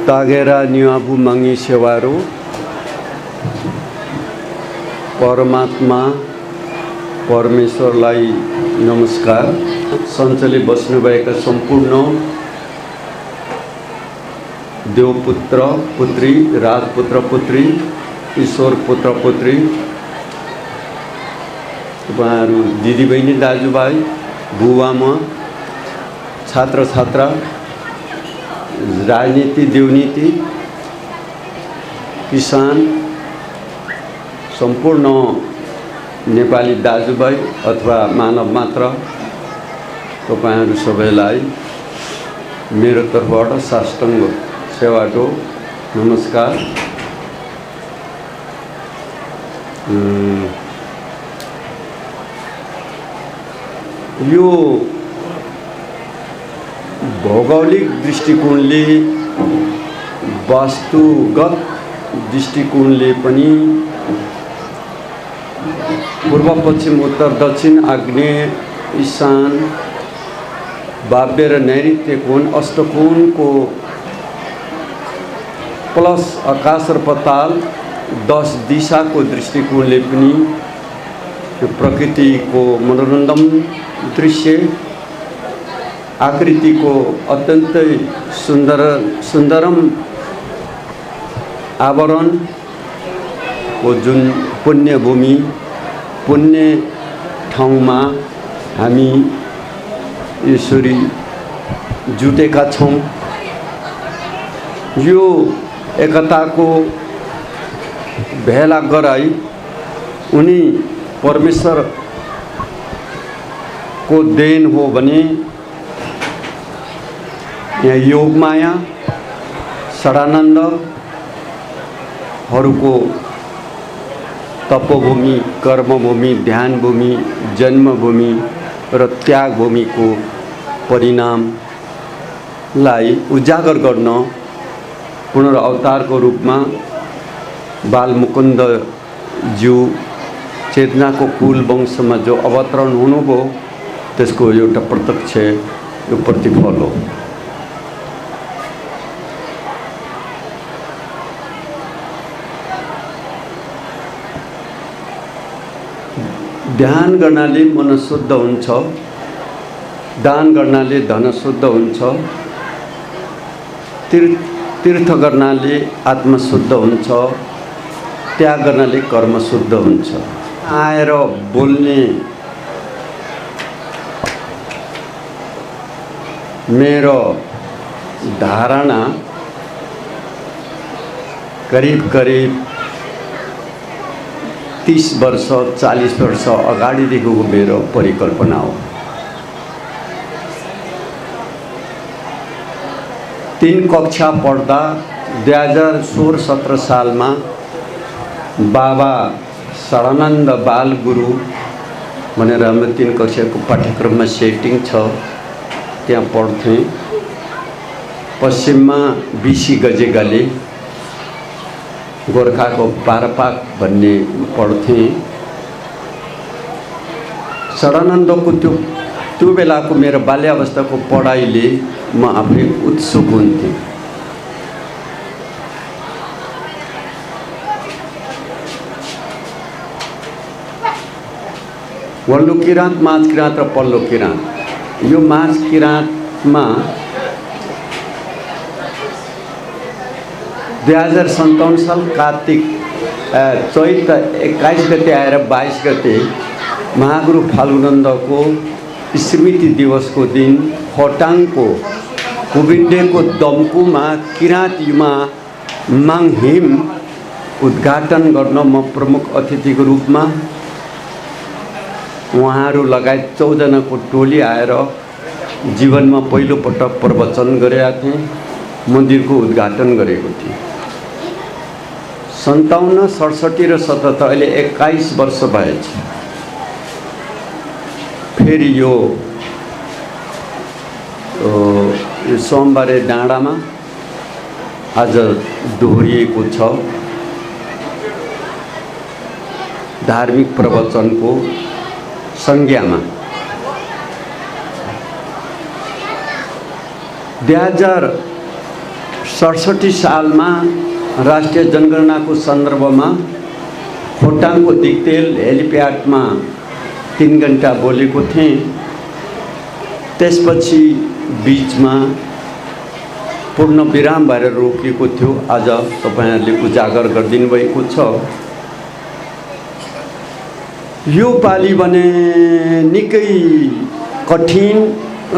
तागेरा नियाबु मंगी सेवारो परमात्मा परमेश्वरलाई नमस्कार। सञ्चले बस्नुभएका सम्पूर्ण देवपुत्र पुत्री, राजपुत्र पुत्री, ईश्वर पुत्र पुत्री, तपाईहरु दिदीबहिनी दाजुभाइ, बुवामा, छात्र छात्रा, राजनीति देवनीति, किसान, सम्पूर्ण नेपाली दाजुभाइ अथवा मानव मात्र तपाईहरु सबैलाई मेरो तर्फबाट साष्टाङ्ग सेवाको नमस्कार। यो भौगोलिक दृष्टिकोणले, वास्तुगत दृष्टिकोणले पनि पूर्व पश्चिम उत्तर दक्षिण आग्नेय ईशान वाव्य र नैऋत्य कोण अष्टकोणको प्लस आकाश र पाताल 10 दिशाको दृष्टिकोणले पनि प्रकृतिको मनोरञ्जन दृश्य, आकृतिको अत्यन्तै सुन्दरम आवरण को जुन पुण्य भूमि, पुण्य ठाउँमा हामी यसरी जुटेका छौं। यो एकताको भेला गराई उनी परमेश्वर को देन हो भने यहाँ योगमाया, षडानन्दहरूको तपोभूमि, कर्मभूमि, ध्यानभूमि, जन्मभूमि र त्यागभूमिको परिणामलाई उजागर गर्न पुनर्अवतारको रूपमा बालमुकुन्द ज्यू चेतनाको कुल वंशमा जो अवतरण हुनुभयो त्यसको एउटा प्रत्यक्ष यो प्रतिफल हो। ध्यान गर्नाले मन शुद्ध हुन्छ, दान गर्नाले धन शुद्ध हुन्छ, तीर्थ गर्नाले आत्मा शुद्ध हुन्छ, त्याग गर्नाले कर्म शुद्ध हुन्छ। आएर बोल्ने मेरो धारणा करीब 30 वर्ष 40 वर्ष अगाडिदेखिको मेरो परिकल्पना हो। 3 कक्षा पढ्दा 2016-17 सालमा बाबा षडानन्द बाल गुरु भनेर हाम्रो 3 कक्षाको पाठ्यक्रममा सेटिङ छ, त्यहाँ पढ्थेँ। पश्चिममा बिसी गजेगाले गोर्खाको पारपाक भन्ने पढ्थेँ। षडानन्दको त्यो बेलाको मेरो बाल्यावस्थाको पढाइले म आफै उत्सुक हुन्थेँ। वल्लो किराँत, माझ किराँत र पल्लो किराँत। यो माझ किराँतमा 2057 साल कार्तिक चैत 21 गते आएर 22 गते महागुरु फाल्गुनन्दको स्मृति दिवसको दिन खोटाङको कुबिन्डेको दम्कुमा किराँत युमा माङहिम उद्घाटन गर्न म प्रमुख अतिथिको रूपमा उहाँहरू लगायत 14 जनाको टोली आएर जीवनमा पहिलो पटक प्रवचन गरेका थिएँ, मन्दिरको उद्घाटन गरेको थिएँ। 57, 67 र 77 अहिले 21 वर्ष भएछ। फेरि यो सोमबारे डाँडामा आज दोहोरिएको छ। धार्मिक प्रवचनको संज्ञामा 2000 67 सालमा राष्ट्रिय जनगणनाको सन्दर्भमा खोटाङको दिक्तेल हेलिप्याडमा 3 घण्टा बोलेको थिएँ। त्यसपछि बीचमा पूर्ण विराम भएर रोकिएको थियो। आज तपाईहरुले उजागर गरिदिनु भएको छ। यो पाली भने निकै कठिन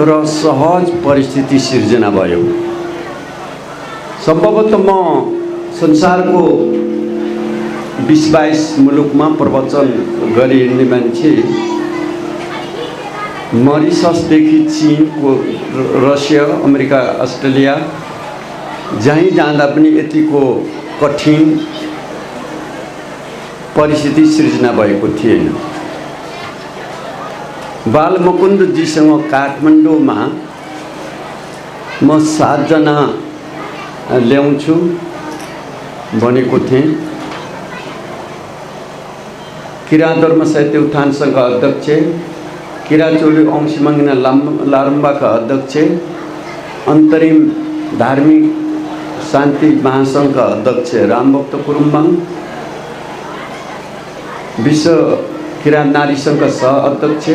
र सहज परिस्थिति सिर्जना भयो। सम्भवतः म संसारको 20-22 मुलुकमा प्रवचन गरी हिँड्ने मान्छे। मरिससदेखि चीन, रसिया, अमेरिका, अस्ट्रेलिया जहीँ जाँदा पनि यतिको कठिन परिस्थिति सिर्जना भएको थिएन। बालमुकुन्दजीसँग काठमाडौँमा म 7 जना ल्याउँछु भनेको थिएँ। किराँत धर्म साहित्य उत्थान संघका अध्यक्ष, किराँचोली अंशीमंगिना लारुम्बाका अध्यक्ष, अन्तरिम धार्मिक शान्ति महासंघका अध्यक्ष रामभक्त कुरुम्बाङ, विश्व किराँत नारी संघका सह अध्यक्ष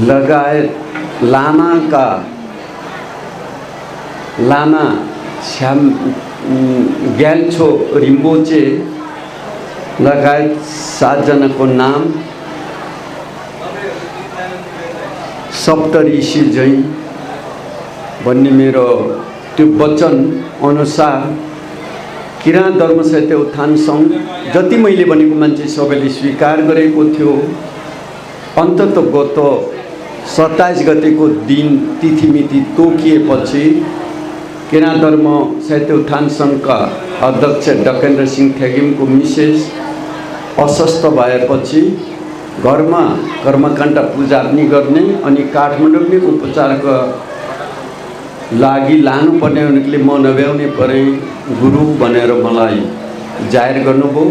लगायत लामा श्याम ग्याल्छो रिम्बोचे लगायत 7 जनाको नाम सप्तऋषि जै भन्ने मेरो त्यो वचन अनुसार किराँत धर्म साहित्य उत्थान संघ जति मैले भनेको मान्छे सबैले स्वीकार गरेको थियो। अन्ततः गत 27 गतेको दिन तिथिमिति तोकिएपछि किराँत धर्म साहित्य उत्थान संघका अध्यक्ष डकेन्द्र सिंह थेगिमको मिसेस अस्वस्थ भएपछि घरमा कर्मकाण्ड पूजा पनि गर्ने अनि काठमाडौँमै उपचारका लागि लानुपर्ने हुनाले म नभ्याउने परे गुरु भनेर मलाई जाहेर गर्नुभयो।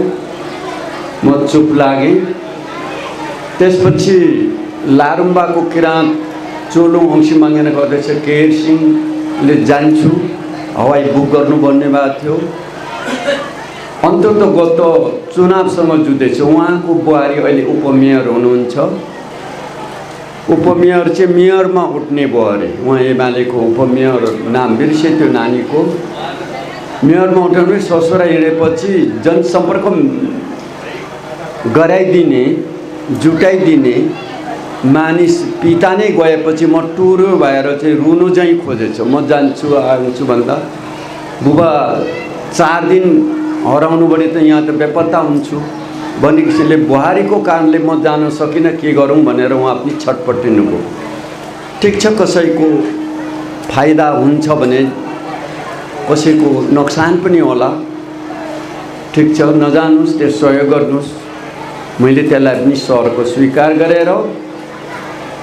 म चुप लागेँ। त्यसपछि लारुम्बाको किराँत चोलो अंशीमंगिनाको अध्यक्ष केयर सिंहले जान्छु हवाई बुक गर्नु भन्ने भएको थियो। अन्ततः गत चुनावसँग जुझ्दैछ। उहाँको बुहारी अहिले उपमेयर हुनुहुन्छ। उपमेयर चाहिँ मेयरमा उठ्ने भयो अरे। उहाँ एमालेको उपमेयर, नाम बिर्से त्यो नानीको। मेयरमा उठाउने ससुरा हिँडेपछि जनसम्पर्क गराइदिने, जुटाइदिने मानिस पिता नै गएपछि म टुरो भएर चाहिँ रुनु चाहिँ खोजेछु। म जान्छु आउँछु भन्दा बुबा 4 दिन हराउनु भने त यहाँ त बेपत्ता हुन्छु भन्ने किसिमले बुहारीको कारणले म जान सकिनँ। के गरौँ भनेर उहाँ पनि छटपटिनु भयो। ठिक छ, कसैको फाइदा हुन्छ भने कसैको नोक्सान पनि होला। ठिक छ, नजानुस्, त्यो सहयोग गर्नुस्। मैले त्यसलाई पनि सरको स्वीकार गरेर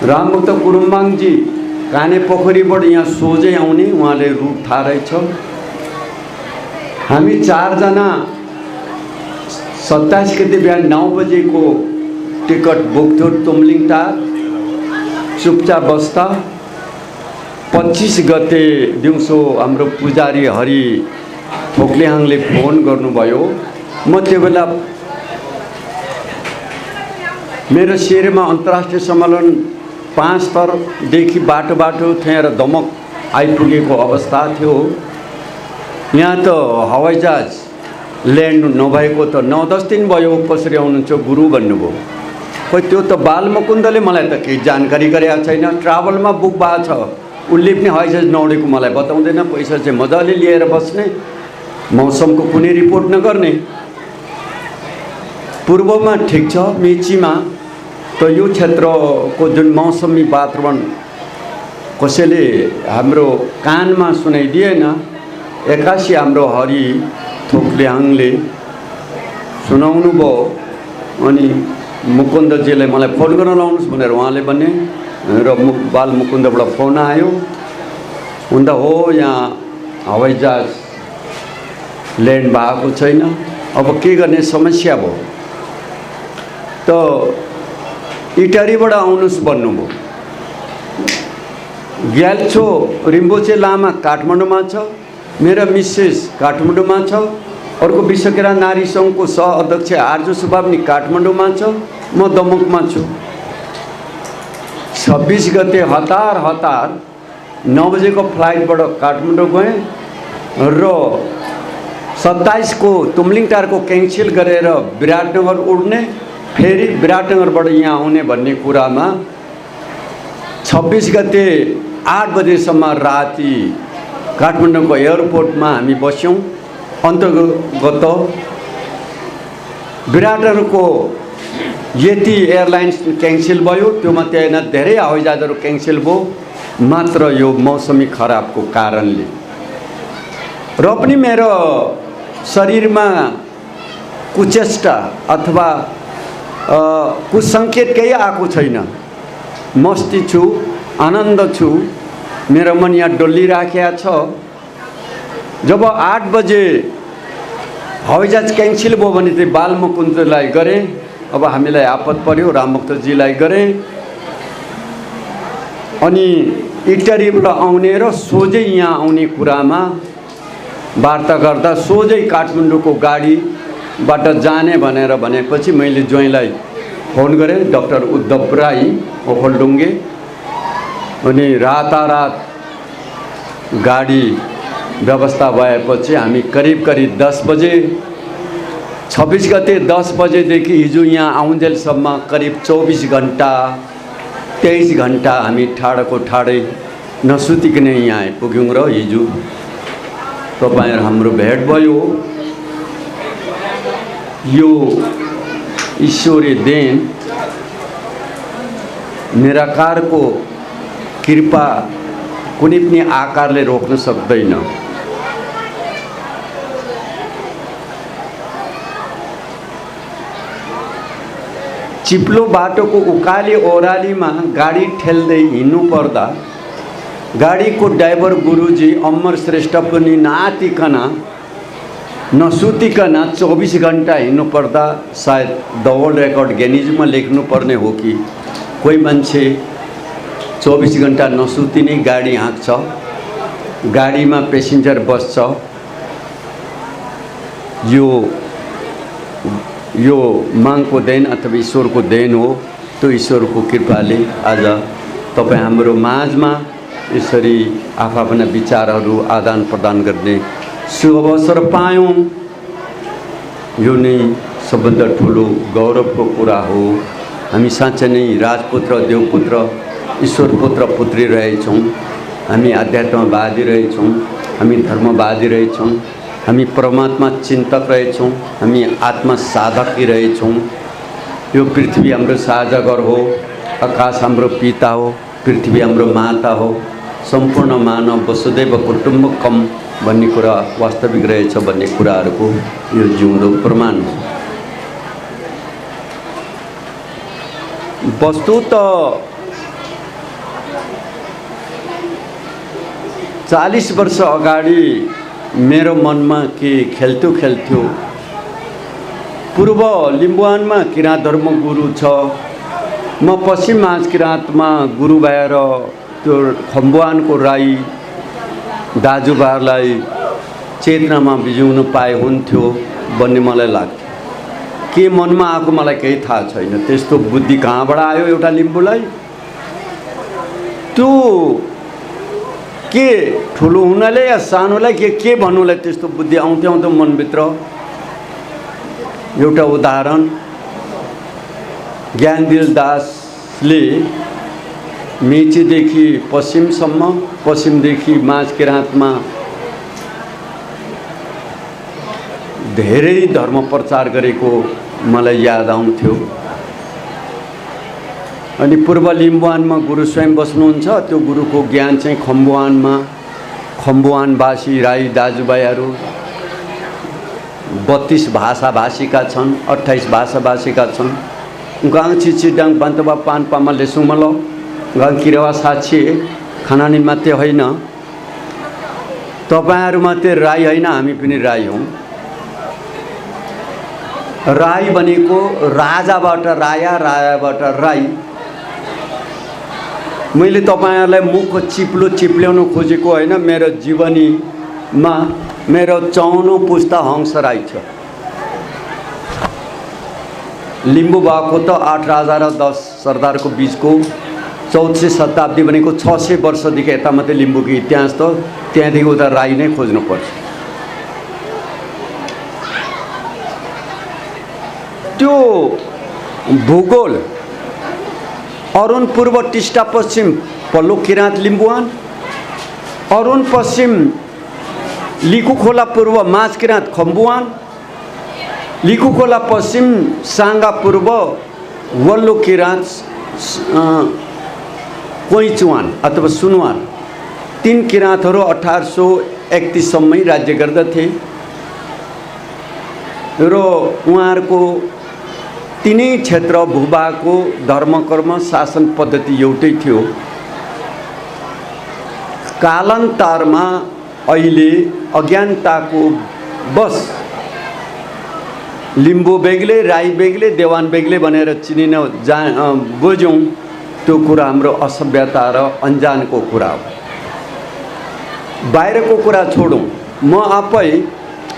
रामभक्त कुरुम्बाङजी काने पोखरीबाट यहाँ सोझै आउने, उहाँले रुट थाहा रहेछ। हामी 4 जना 27 गते बिहान 9 बजेको टिकट बुक थियो तुमलिङटार, चुपचाप बस्दा। 25 गते दिउँसो हाम्रो पुजारी हरि थोक्लेहाङले फोन गर्नुभयो। म त्यो बेला मेरो शिरमा अन्तर्राष्ट्रिय सम्मेलन 5 स्तरदेखि बाटो थिएँ र दमक आइपुगेको अवस्था थियो। यहाँ त हवाईजहाज ल्यान्ड नभएको त 9-10 दिन भयो। कसरी आउनुहुन्छ गुरु भन्नुभयो। खोइ त्यो त बालमुकुन्दले मलाई त केही जानकारी गरेको छैन। ट्राभलमा बुक भएको छ, उसले पनि हवाईजहाज नउडेको मलाई बताउँदैन। पैसा चाहिँ मजाले लिएर बस्ने, मौसमको कुनै रिपोर्ट नगर्ने। पूर्वमा ठिक छ, मेचीमा त यो क्षेत्रको जुन मौसमी वातावरण कसैले हाम्रो कानमा सुनाइदिएन। एक्कासी हाम्रो हरि थोक्लेहाङले सुनाउनु भयो। अनि मुकुन्दजीलाई मलाई फोन गर्न लाउनुहोस् भनेर उहाँले भने र बालमुकुन्दबाट फोन आयो। हुँदा हो यहाँ हवाईजहाज ल्यान्ड भएको छैन, अब के गर्ने समस्या भयो। त इटारीबाट आउनुहोस् भन्नुभयो। ग्याल्छो रिम्पोचे लामा काठमाडौँमा छ, मेरो मिसेस काठमाडौँमा छ, अर्को विश्वकिरा नारी सङ्घको सह अध्यक्ष आर्जु सुब्बा पनि काठमाडौँमा छ, म दमकमा छु। 26 गते हतार 9 बजेको फ्लाइटबाट काठमाडौँ गएँ र 27 को तुमलिङटारको क्यान्सल गरेर विराटनगर उड्ने, फेरि विराटनगरबाट यहाँ आउने भन्ने कुरामा 26 गते 8 बजेसम्म राति काठमाडौँको एयरपोर्टमा हामी बस्यौँ। अन्तर्गत विराटनगरको यति एयरलाइन्स क्यान्सल भयो, त्यो मात्रै होइन धेरै हवाईजहाजहरू क्यान्सल भयो, मात्र यो मौसमी खराबको कारणले। र पनि मेरो शरीरमा कुचेष्टा अथवा कुसङ्केत केही आएको छैन। मस्ती छु, आनन्द छु, मेरो मन यहाँ डोलिराखेको छ। जब 8 बजे हवाईजहाज क्यान्सल भयो भने चाहिँ बालमुकुन्दलाई गरेँ, अब हामीलाई आपत पर्यो, रामभक्तजीलाई गरेँ, अनि इटरीबाट आउने र सोझै यहाँ आउने कुरामा वार्ता गर्दा सोझै काठमाडौँको गाडीबाट जाने भनेर भनेपछि मैले ज्वाइँलाई फोन गरेँ, डाक्टर उद्धव राई ओखलढुङ्गे, अनि रातारात गाडी व्यवस्था भएपछि हामी करिब 10 बजे 26 गते 10 बजेदेखि हिजो यहाँ आउन्जेलसम्म करिब 24 घन्टा 23 घन्टा हामी ठाडोको ठाडै नसुतिकन यहाँ आइपुग्यौँ र हिजो तपाईहरु हाम्रो भेट भयो। यो ईश्वरीय देन निराकारको कृपा कुनै पनि आकारले रोक्न सक्दैन। चिप्लो बाटोको उकाली ओह्रालीमा गाडी ठेल्दै हिँड्नु पर्दा गाडीको ड्राइभर गुरुजी अमर श्रेष्ठ पनि नातिकन नसुतिकन 24 घन्टा हिँड्नु पर्दा सायद द वर्ल्ड रेकर्ड गिनिजमा लेख्नु पर्ने हो कि कोही मान्छे 24 घन्टा नसुति नै गाडी हाँक्छ, गाडीमा पेसेन्जर बस्छ। यो मागको देन अथवा ईश्वरको देन हो। त्यो ईश्वरको कृपाले आज तपाईँ हाम्रो माझमा यसरी आफ्ना विचारहरू आदान प्रदान गर्ने शुभ अवसर पायौँ। यो नै सबभन्दा ठुलो गौरवको कुरा हो। हामी साँच्चै नै राजपुत्र, देवपुत्र, ईश्वरपुत्र पुत्री रहेछौँ। हामी आध्यात्मवादी रहेछौँ, हामी धर्मवादी रहेछौँ, हामी परमात्मा चिन्तक रहेछौँ, हामी आत्मा साधक रहेछौँ। यो पृथ्वी हाम्रो साझा घर हो, आकाश हाम्रो पिता हो, पृथ्वी हाम्रो माता हो, सम्पूर्ण मानव वसुदैव कुटुम्बकम भन्ने कुरा वास्तविक रहेछ भन्ने कुराहरूको यो जिउँदो प्रमाण हो। वस्तुत 40 वर्ष अगाडि मेरो मनमा के खेल्थ्यो। पूर्व लिम्बुवानमा किराँत धर्म गुरु छ, म पश्चिम माझ किराँतमा गुरु भएर त्यो खम्बुवानको राई दाजुभाइलाई चेतनामा बिजाउनु पाए हुन्थ्यो भन्ने मलाई लाग्थ्यो। के मनमा आएको मलाई केही थाहा छैन। त्यस्तो बुद्धि कहाँबाट आयो एउटा लिम्बुलाई? त्यो के ठुलो हुनाले या सानोलाई के भन्नुलाई त्यस्तो बुद्धि आउँथ्यो मनभित्र। एउटा उदाहरण, ज्ञानदिल दासले मेचीदेखि पश्चिमसम्म, पश्चिमदेखि माझ किराँतमा धेरै धर्म प्रचार गरेको मलाई याद आउँथ्यो। अनि पूर्व लिम्बुवानमा गुरु स्वयं बस्नुहुन्छ। त्यो गुरुको ज्ञान चाहिँ खम्बुवानवासी राई दाजुभाइहरू 32 भाषाभाषीका छन्, 28 भाषाभाषीका छन्। गाङ चिचिडाङ बान्तबा पानपामा लेसुमल गाङ किरेवा साक्षी खानानी मात्रै होइन, तपाईहरु मात्रै राई होइन, हामी पनि राई हौँ। राई भनेको राजाबाट राया, रायाबाट राई। मैले तपाईहरुलाई मुख चिप्ल्याउन खोजेको हैन। मेरो जीवनीमा मेरो 54औं पुस्ता हंसराई छ। लिम्बू भएको त 8 राजा र 10 सरदारको बीचको 1400 शताब्दी भनेको 600 वर्षदेखि यता मात्रै लिम्बूको इतिहास त, त्यहाँदेखि उता राई नै खोज्नुपर्छ। त्यो भूगोल अरुण पूर्व टिस्टा पश्चिम पल्लो किराँत लिम्बुवान, अरुण पश्चिम लिखु खोला पूर्व माझ किराँत खम्बुवान, लिखु खोला पश्चिम साङ्गा पूर्व वल्लो किराँत कोइचुवान अथवा सुनवान। 3 किराँतहरू 1831 सम्मै राज्य गर्दथे र उहाँहरूको तीनै क्षेत्र भूभागको धर्मकर्म शासन पद्धति एउटै थियो। कालान्तरमा अहिले अज्ञानताको बस लिम्बू बेग्लै, राई बेग्लै, देवान बेग्लै भनेर चिनिन बुझ्यौँ। त्यो कुरा हाम्रो असभ्यता र अन्जानको कुरा हो। बाहिरको कुरा छोडौँ। म आफै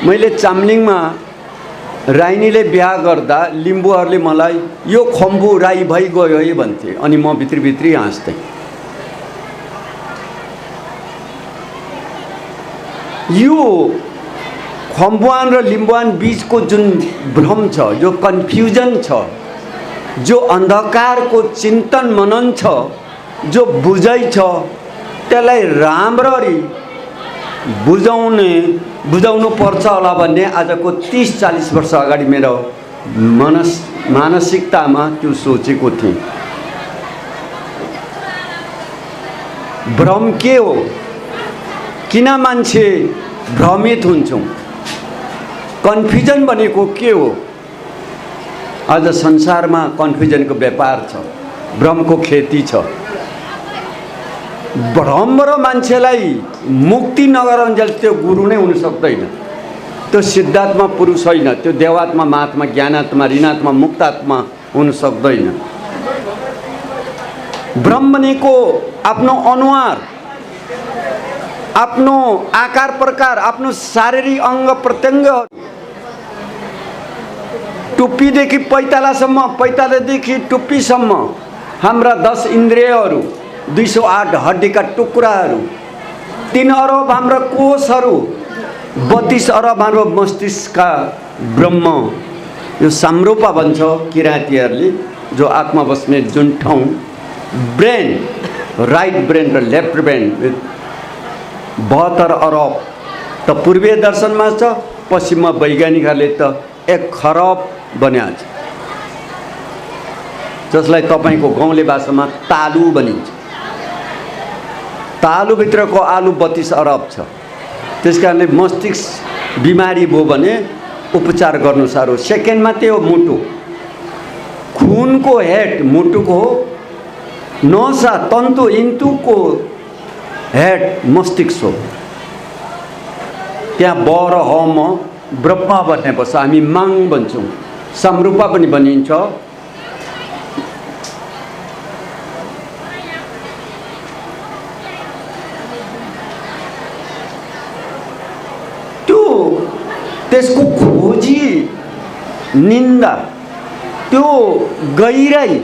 मैले चाम्लिङमा राइनीले बिहा गर्दा लिम्बूहरूले मलाई यो खम्बु राई भइ गयो है भन्थे, अनि म भित्री हाँस्थेँ। यो खम्बुवान र लिम्बुवान बीचको जुन भ्रम छ, जो कन्फ्युजन छ, जो अन्धकारको चिन्तन मनन छ, जो बुझाइ छ, त्यसलाई राम्ररी बुझाउनु पर्छ होला भन्ने आजको 30-40 वर्ष अगाडि मेरो मानसिकतामा त्यो सोचेको थिएँ। भ्रम के हो? किन मान्छे भ्रमित हुन्छौँ? कन्फ्युजन भनेको के हो? आज संसारमा कन्फ्युजनको व्यापार छ, भ्रमको खेती छ। भ्रम र मान्छेलाई मुक्ति नगरुन्जेल त्यो गुरु नै हुन सक्दैन। त्यो सिद्धात्मा पुरुष होइन, त्यो देवात्मा, महात्मा, ज्ञानात्मा, ऋणात्मा, मुक्तात्मा हुन सक्दैन। भ्रम भनेको आफ्नो अनुहार, आफ्नो आकार प्रकार, आफ्नो शारीरिक अंग प्रत्यङ्ग, टुप्पीदेखि पैतालासम्म, पैतालादेखि टुप्पीसम्म हाम्रा 10 इन्द्रियहरू, 208 हड्डीका टुक्राहरू, 3 अरब हाम्रा कोषहरू, 32 अरब हाम्रो मस्तिष्कका ब्रह्म, यो सामरूपा भन्छ किराँतीहरूले, जो आत्मा बस्ने जुन ठाउँ, ब्रेन, राइट ब्रेन र लेफ्ट ब्रेन 72 अरब त पूर्वीय दर्शनमा छ। पश्चिममा वैज्ञानिकहरूले त 1 खरब बनाएको छ, जसलाई तपाईँको गाउँले भाषामा तालु भनिन्छ। तालुभित्रको आलु 32 अरब छ। त्यसकारणले मस्तिष्क बिमारी भयो भने उपचार गर्नु साह्रो। सेकेन्डमा त्यो मुटु, खुनको हेड मुटुको हो, नसा तन्तु इन्तुको हेड मस्तिष्क हो। त्यहाँ ब र ह म ब्रह्मा भन्ने बस्छ, हामी माङ भन्छौँ, समरूपा पनि भनिन्छ। त्यसको खोजी, निन्दा, त्यो गहिराई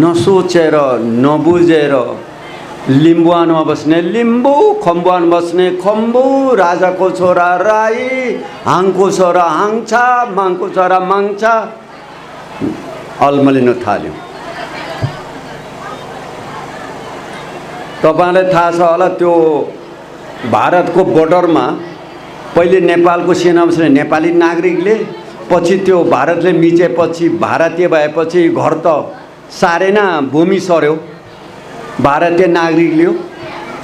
नसोचेर नबुझेर लिम्बुवानमा बस्ने लिम्बू, खम्बुवानमा बस्ने खम्बु, राजाको छोरा राई, हाङको छोरा हाङछा, माङको छोरा माङछा अल्मलिन थाल्यो। तपाईँलाई थाहा छ होला, त्यो भारतको बोर्डरमा पहिले नेपालको सेना बस्ने नेपाली नागरिकले, पछि त्यो भारतले मिचेपछि, भारतीय भएपछि घर त सारेन, भूमि सर्यो, भारतीय नागरिक लियो,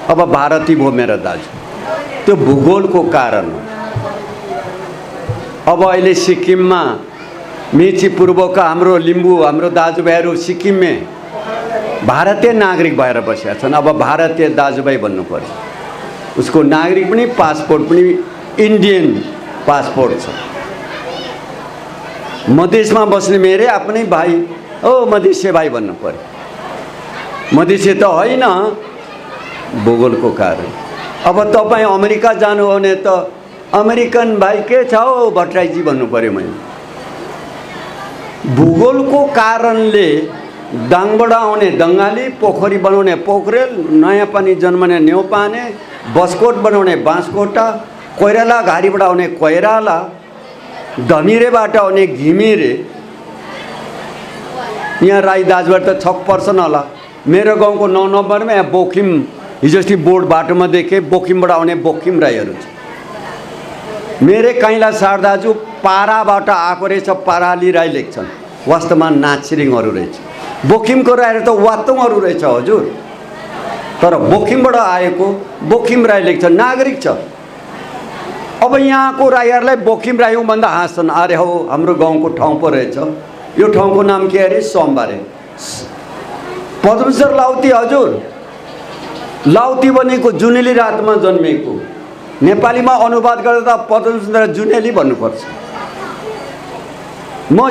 अब भारती भयो मेरो दाजु। त्यो भूगोलको कारण हो। अब अहिले सिक्किममा मेची पूर्वका हाम्रो लिम्बू, हाम्रो दाजुभाइहरू सिक्किममा भारतीय नागरिक भएर बसेका छन्। अब भारतीय दाजुभाइ भन्नु पर्छ। उसको नागरिक पनि, पासपोर्ट पनि इन्डियन पासपोर्ट छ। मधेसमा बस्ने मेरै आफ्नै भाइ ओ मधेसी भाइ भन्नु पर्यो। मधेसी त होइन, भूगोलको कारण। अब तपाईँ अमेरिका जानु हो भने त अमेरिकन भाइ के छ हौ भट्टराईजी भन्नु पर्यो मैले। भूगोलको कारणले दाङबाट आउने दङ्गाली, पोखरी बनाउने पोखरेल, नयाँ पानी जन्मने न्यौपाने, बसकोट बनाउने बाँसकोटा, कोइराला घारीबाट आउने कोइराला, धमिरेबाट आउने घिमिरे। यहाँ राई दाजुभाइ त छक पर्छन् होला। मेरो गाउँको 9 नम्बरमा यहाँ बोकिम, हिजो अस्ति बोर्ड बाटोमा देखेँ, बोकिमबाट आउने बोकिम राईहरू छ। मेरे काइला सार दाजु पाराबाट आएको रहेछ, पाराली राई लेख्छन्, वास्तवमा नाचिरिङहरू रहेछ। बोकिमको राईहरू त वातुङहरू रहेछ हजुर, तर बोकिमबाट आएको बोकिम राई लेख्छ, नागरिक छ। अब यहाँको राईहरूलाई बोकिम राई भन्दा हाँस्छन्, अरे हो हाम्रो गाउँको ठाउँ पो रहेछ, यो ठाउँको नाम के अरे सोमबारे। पद्मेश्वर लाउती हजुर, लाउती भनेको जुनेली रातमा जन्मेको, नेपालीमा अनुवाद गर्दा पद्मेश्वर जुनेली भन्नुपर्छ। म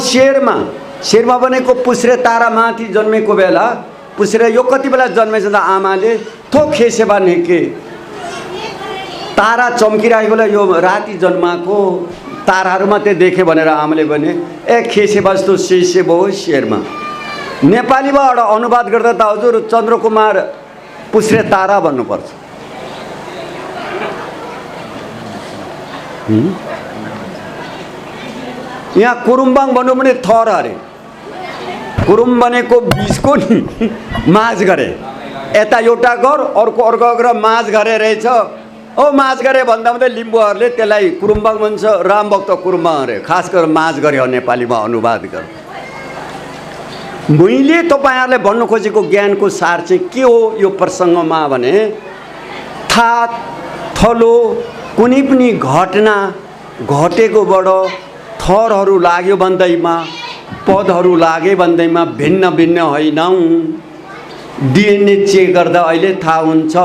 शेरमा भनेको पुस्रे तारा माथि जन्मेको बेला, पुस्रे यो कति बेला जन्मेछ त आमाले थोक खेसेबा नेके तारा चम्किरहेको बेला यो राति जन्माको ताराहरू मात्रै देखे भनेर आमाले भने ए खेसेबा जस्तो शेषे भयो शेरमा। नेपालीबाट अनुवाद गर्दा त हजुर चन्द्रकुमार पुस्रे तारा भन्नुपर्छ। यहाँ कुरुम्बाङ भन्नु भने थर अरे, कुरुम भनेको बिचको नि माझ गरे, यता एउटा घर अर्को घर माझ गरे रहेछ। ओ माझ गरे भन्दा भन्दै लिम्बूहरूले त्यसलाई कुरुम्बाङ भन्छ, रामभक्त कुरुम्बाङ अरे, खास गरेर माझ गरे हो नेपालीमा अनुवाद गर। मैले तपाईँहरूले भन्नु खोजेको ज्ञानको सार चाहिँ के हो यो प्रसङ्गमा भने, थाहा थलो कुनै पनि घटना घटेकोबाट थरहरू लाग्यो भन्दैमा, पदहरू लागे भन्दैमा भिन्न भिन्न होइनौँ। डिएनए चेक गर्दा अहिले थाहा हुन्छ।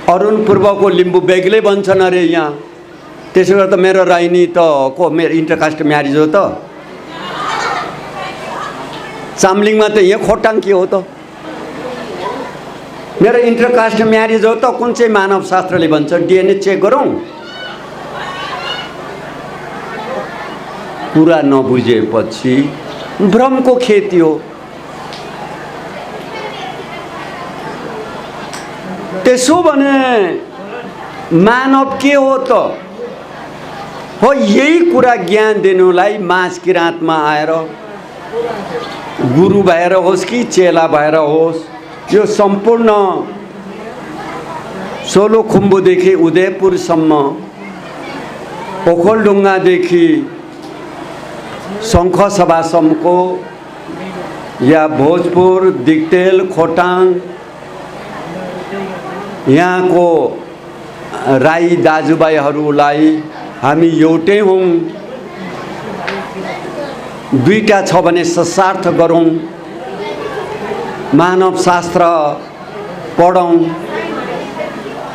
अरुण पूर्वको लिम्बू बेग्लै भन्छन् अरे यहाँ। त्यसो गर्दा मेरो राइनी त को मेरो इन्टरकास्ट म्यारिज हो त, चाम्लिङमा त यहाँ खोटाङ के हो त, मेरो इन्टरकास्ट म्यारिज हो त। कुन चाहिँ मानव शास्त्रले भन्छ डिएनए चेक गरौँ? कुरा नबुझेपछि भ्रमको खेती हो। त्यसो भने मानव के हो त? हो यही कुरा ज्ञान दिनुलाई माझ किराँतमा आएर गुरु भएर होस् कि चेला भएर होस्, यो सम्पूर्ण सोलुखुम्बुदेखि उदयपुरसम्म, ओखलढुङ्गादेखि शङ्खसभासम्मको या भोजपुर, दिक्तेल, खोटाङ, यहाँको राई दाजुभाइहरूलाई हामी एउटै हौँ। दुईटा छ भने सशार्थ गरौँ, मानव शास्त्र पढौँ,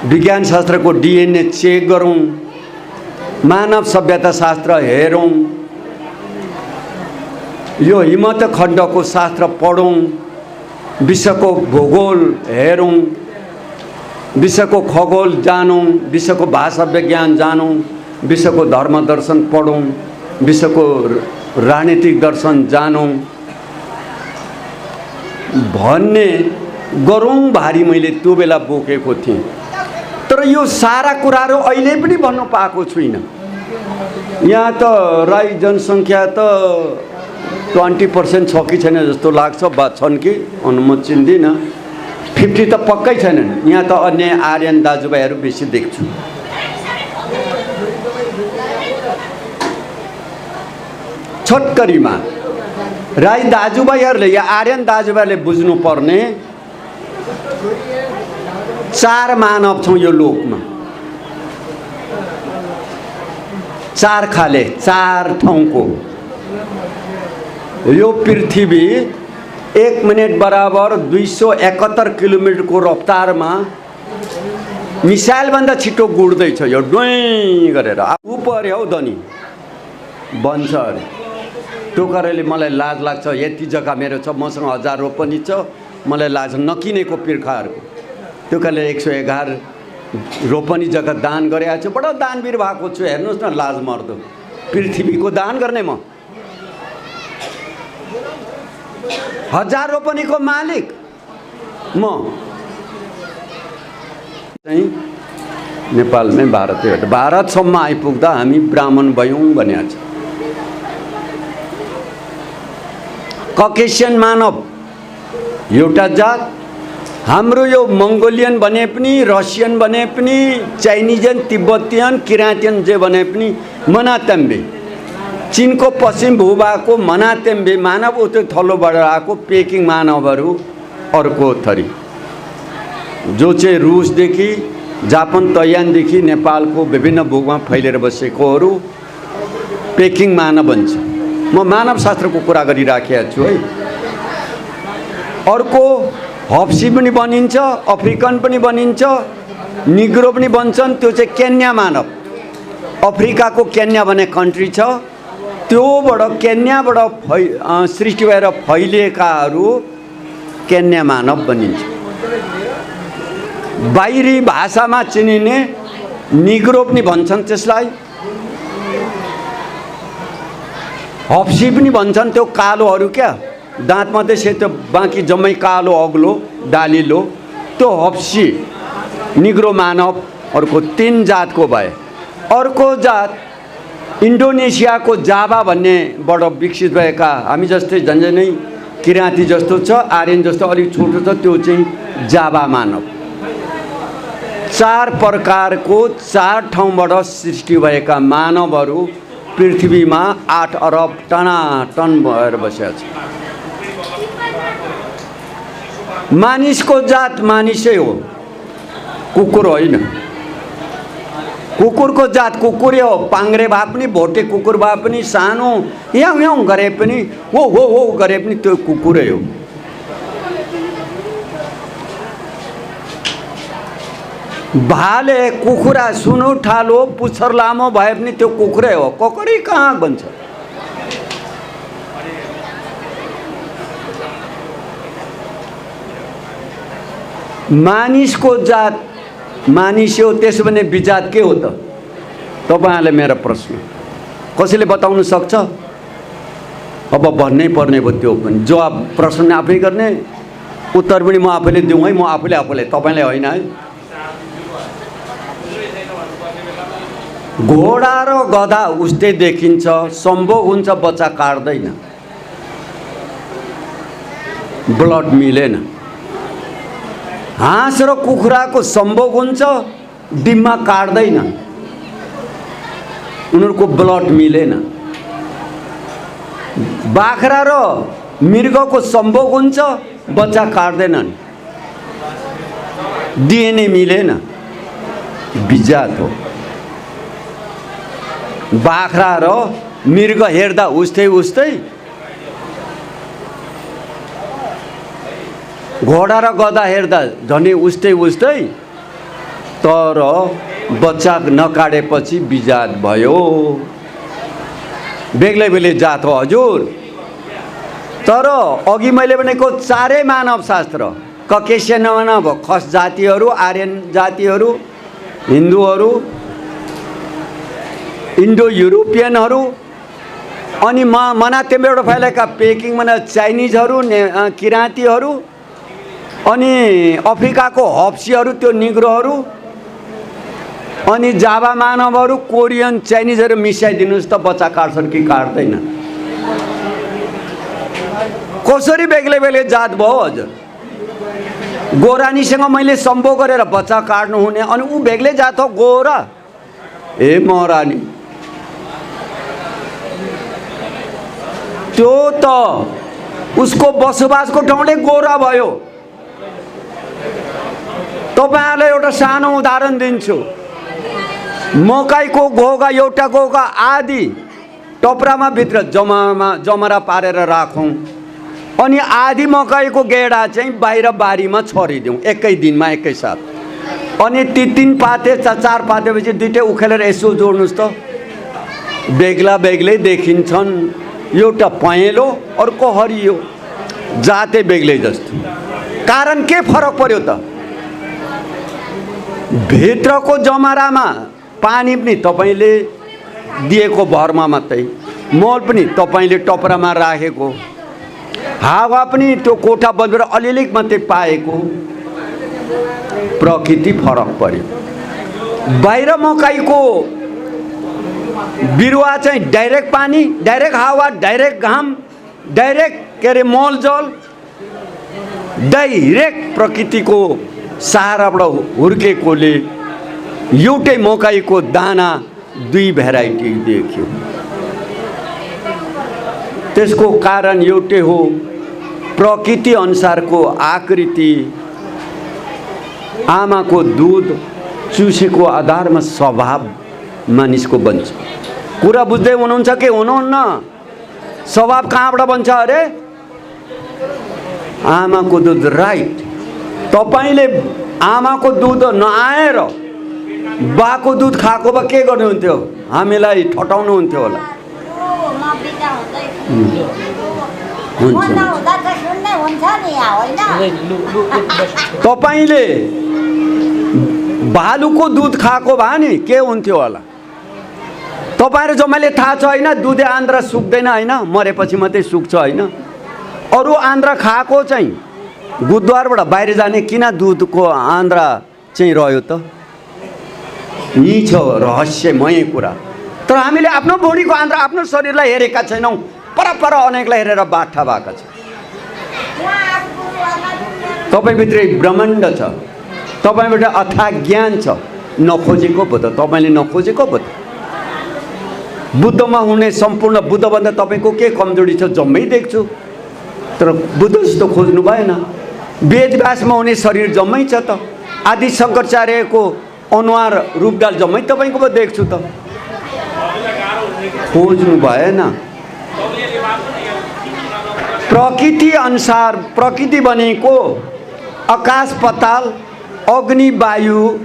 विज्ञान शास्त्रको डिएनए चेक गरौँ, मानव सभ्यता शास्त्र हेरौँ, यो हिमत खण्डको शास्त्र पढौँ, विश्वको भूगोल हेरौँ, विश्वको खगोल जानौँ, विश्वको भाषा विज्ञान जानौँ, विश्वको धर्म दर्शन पढौँ, विश्वको राजनीतिक दर्शन जानौँ भन्ने गरौँ भारी मैले त्यो बेला बोकेको थिएँ। तर यो सारा कुराहरू अहिले पनि भन्न पाएको छुइनँ। यहाँ त राई जनसङ्ख्या त 20% छ कि छैन जस्तो लाग्छ, बा छन् कि म चिन्दिनँ। 50 त पक्कै छैनन्। यहाँ त अन्य आर्यन दाजुभाइहरू बेसी देख्छु। छोटकरीमा राई दाजुभाइहरूले या आर्यन दाजुभाइहरूले बुझ्नुपर्ने 4 मानव छौँ यो लोकमा। 4 खाले, 4 ठाउँको यो पृथ्वी 1 मिनट बराबर 271 किलोमिटरको रफ्तारमा मिसाइलभन्दा छिटो गुड्दैछ यो डोइ गरेर। ऊ पऱ्यो हौ धनी भन्छ अरे। त्यो कारणले मलाई लाज लाग्छ। यति जग्गा मेरो छ, मसँग 1000 रोपनी छ, मलाई लाज नकिनेको पिर्खाहरूको। त्यो कारणले 111 रोपनी जग्गा दान गरेको छु। बडो दानवीर भएको छु, हेर्नुहोस् न, लाज मर्दो। पृथ्वीको दान गर्ने म, 1000 रोपनीको मालिक म चाहिँ नेपालमै भारतसम्म आइपुग्दा हामी ब्राह्मण भयौँ भनेको छ। ककेसियन मानव एउटा जात, हाम्रो यो मङ्गोलियन भने पनि, रसियन भने पनि, चाइनिजन, तिब्बतियन, किराँतियन जे भने पनि मनातेम्बे, चीनको पश्चिम भूभागको मनातेम्बे मानव, उतै थलोबाट आएको पेकिङ मानवहरू अर्को थरी, जो चाहिँ रुसदेखि, जापान, तैयानदेखि नेपालको विभिन्न भूभागमा फैलेर बसेकोहरू पेकिङ मानव भन्छ। म मानवशास्त्रको कुरा गरिराखेको छु है। अर्को हप्सी पनि बनिन्छ, अफ्रिकन पनि बनिन्छ, निग्रो पनि बन्छन्। त्यो चाहिँ केन्या मानव, अफ्रिकाको केन्या भन्ने कन्ट्री छ, त्योबाट केन्याबाट सृष्टि भएर फैलिएकाहरू केन्या मानव बनिन्छ। बाहिरी भाषामा चिनिने निग्रो पनि भन्छन् त्यसलाई, हप्सी पनि भन्छन्। त्यो कालोहरू क्या, दाँत मात्रै सेतो, बाँकी जम्मै कालो, अग्लो, डालिलो, त्यो हप्सी निग्रो मानव। अर्को 3 जातको भए। अर्को जात इन्डोनेसियाको जाभा भन्नेबाट विकसित भएका, हामी जस्तै झन्झनै किराँती जस्तो छ, आर्यन जस्तो अलिक छोटो छ, त्यो चाहिँ जाभा मानव। 4 प्रकारको 4 ठाउँबाट सृष्टि भएका मानवहरू पृथ्वीमा 8 अरब टनाटन भएर बसेका छ। मानिसको जात मानिसै हो, कुकुर होइन। कुकुरको जात कुकुरै हो, पाङ्ग्रे भए पनि, भोटे कुकुर भए पनि, सानो याउ याउ गरे पनि, हो हो हो गरे पनि त्यो कुकुरै हो। भाले, कुखुरा सुनु ठालो, पुच्छर लामो भए पनि त्यो कुकुरै हो, कुकुरै कहाँ बन्छ। मानिसको जात मानिस हो, त्यसो भने विजात के हो त? तपाईँहरूले मेरो प्रश्न कसैले बताउन सक्छ? अब भन्नै पर्ने भयो त्यो पनि। जवाब प्रश्न आफै गर्ने, उत्तर पनि म आफैले दिउँ है, म आफूले, तपाईँले होइन है। घोडा र गधा उस्तै देखिन्छ, सम्भोग हुन्छ, बच्चा काट्दैन, ब्लड मिलेन। हाँस र कुखुराको सम्भोग हुन्छ, डिममा काट्दैन, उनीहरूको ब्लड मिलेन। बाख्रा र मृगको सम्भोग हुन्छ, बच्चा काट्दैनन्, डिएनए मिलेन, विजात हो। बाख्रा र मृग हेर्दा उस्तै, घोडा र गधा हेर्दा झनै उस्तै, तर बच्चा नकाटेपछि विजात भयो, बेग्लै जात हो हजुर। तर अघि मैले भनेको 4 मानवशास्त्र, ककेसियन मानव, खस जातिहरू, आर्यन जातिहरू, हिन्दूहरू, इन्डो युरोपियनहरू, अनि मनातेम्बेबाट फैलेका पेकिङ माने चाइनिजहरू, किराँतीहरू, अनि अफ्रिकाको हप्सीहरू, त्यो निग्रोहरू, अनि जाभा मानवहरू, कोरियन, चाइनिजहरू मिसाइदिनुहोस् त बच्चा काट्छन् कि काट्दैन? कसरी बेग्लै जात भयो हजुर? गोरानीसँग मैले सम्भोग गरेर बच्चा काट्नु हुने, अनि ऊ बेग्लै जात हो गोरा? ए महारानी, त्यो त उसको बसोबासको ठाउँले गोरा भयो। तपाईहरुलाई एउटा सानो उदाहरण दिन्छु। मकैको घोगा, एउटा घोगा आदि टपरामा भित्र जमरा पारेर राखौं, अनि आदि मकैको गेडा चाहिँ बाहिर बारीमा छरिदिउँ एकै दिनमा एकैसाथ, अनि ती 3 पाते 4 पातेपछि दुईटै उखेलेर यसो जोड्नुस् त, बेग्ला बेग्लै देखिन्छन्। एउटा पहेँलो अर्को हरियो, जाते बेग्लै जस्तो। कारण के फरक पर्यो त? भित्रको जमरामा पानी पनि तपाईँले दिएको भरमा मात्रै, मल पनि तपाईँले टपरामा राखेको, हावा पनि त्यो कोठा बन्द गरेर अलिअलि मात्रै पाएको, प्रकृति फरक पर्यो। बाहिर मकैको बिरुवा चाहिँ डाइरेक्ट पानी, डाइरेक्ट हावा, डाइरेक्ट घाम, डाइरेक्ट के अरे मलजल, डाइरेक्ट प्रकृतिको सहाराबाट हुर्केकोले एउटै मकैको दाना दुई भेराइटी देखियो। त्यसको कारण एउटै हो, प्रकृति अनुसारको आकृति, आमाको दूध चुसेको आधारमा स्वभाव मानिसको बन्छ। कुरा बुझ्दै हुनुहुन्छ कि हुनुहुन्न? स्वभाव कहाँबाट बन्छ अरे? आमाको दूध, राइट। तपाईले आमाको दुध नआएर बाको दुध खाएको भए के गर्नुहुन्थ्यो? हामीलाई ठटाउनुहुन्थ्यो होला। तपाईले भालुको दुध खाएको भए नि के हुन्थ्यो होला? तपाईहरु जम्माले थाहा छ हैन? दुधे आन्द्रा सुक्दैन हैन, मरेपछि मात्रै सुक्छ हैन। अरु आन्द्रा खाएको चाहिँ गुद्वारबाट बाहिर जाने किन दुधको आन्द्रा चाहिँ रह्यो त? यी छ रहस्यमय कुरा। तर हामीले आफ्नो बडीको आन्द्रा, आफ्नो शरीरलाई हेरेका छैनौं। परपर अनेकलाई हेरेर बाठा भएका छ। तपाईभित्रै ब्रह्माण्ड छ, तपाईबाट अथाह ज्ञान छ। नखोजेको पो त, तपाईले नखोजेको पो त। बुद्धमा हुने सम्पूर्ण, बुद्धभन्दा तपाईको के कमजोरी छ जम्मै देख्छु, तर बुद्ध जस्तो खोज्नु भएन। वेदव्यासमा हुने शरीर जम्मै छ त। आदि शङ्कराचार्यको अनुहार रूपडाल जम्मै तपाईको पो देख्छु त। खोज्नु भएन। प्रकृति अनुसार, प्रकृति भनेको आकाश पाताल, अग्नि, वायु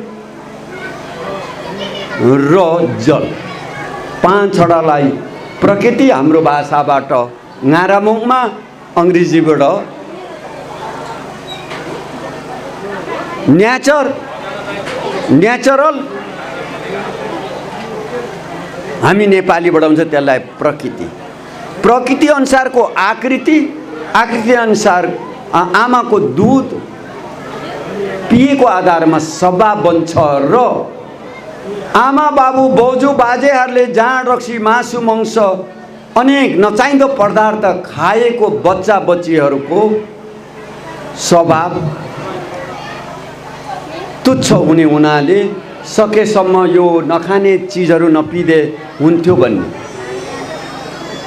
र जल, पाँचवटालाई प्रकृति हाम्रो भाषाबाट गारामुखमा, अंग्रेजीबाट न्याचरल, हामी नेपालीबाट हुन्छ त्यसलाई प्रकृति। प्रकृति अनुसारको आकृति, आकृति अनुसार आमाको दूध पिएको आधारमा स्वभाव बन्छ र आमा बाबु बोजू बाजेहरूले जाँड रक्सी मासु मांस अनेक नचाहिँदो पदार्थ खाएको बच्चा बच्चीहरूको स्वभाव तुच्छ हुने हुनाले सकेसम्म यो नखाने चीजहरू नपिदे हुन्थ्यो भन्ने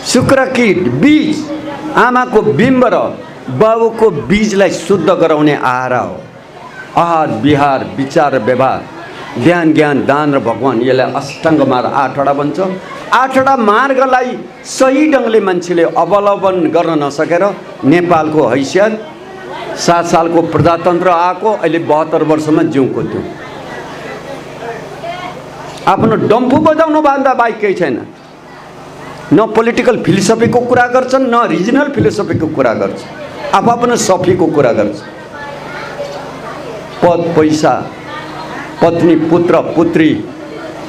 शुक्रकीट बीज, आमाको बिम्ब र बाबुको बीजलाई शुद्ध गराउने आहार हो। आहार, विहार, विचार, व्यवहार, ध्यान, ज्ञान, दान र भगवान, यसलाई अष्टाङ्ग मार्ग 8वटा भन्छ। 8वटा मार्गलाई सही ढङ्गले मान्छेले अवलम्बन गर्न नसकेर नेपालको हैसियत 7 सालको प्रजातन्त्र आएको, अहिले 72 वर्षमा जिउको त्यो आफ्नो डम्फु बजाउनु भन्दा बाहेक केही छैन। न पोलिटिकल फिलोसफीको कुरा गर्छन्, न रिजनल फिलोसफीको कुरा गर्छन्, आफ्नो सफीको कुरा गर्छन्। पद पैसा, पत्नी पुत्र पुत्री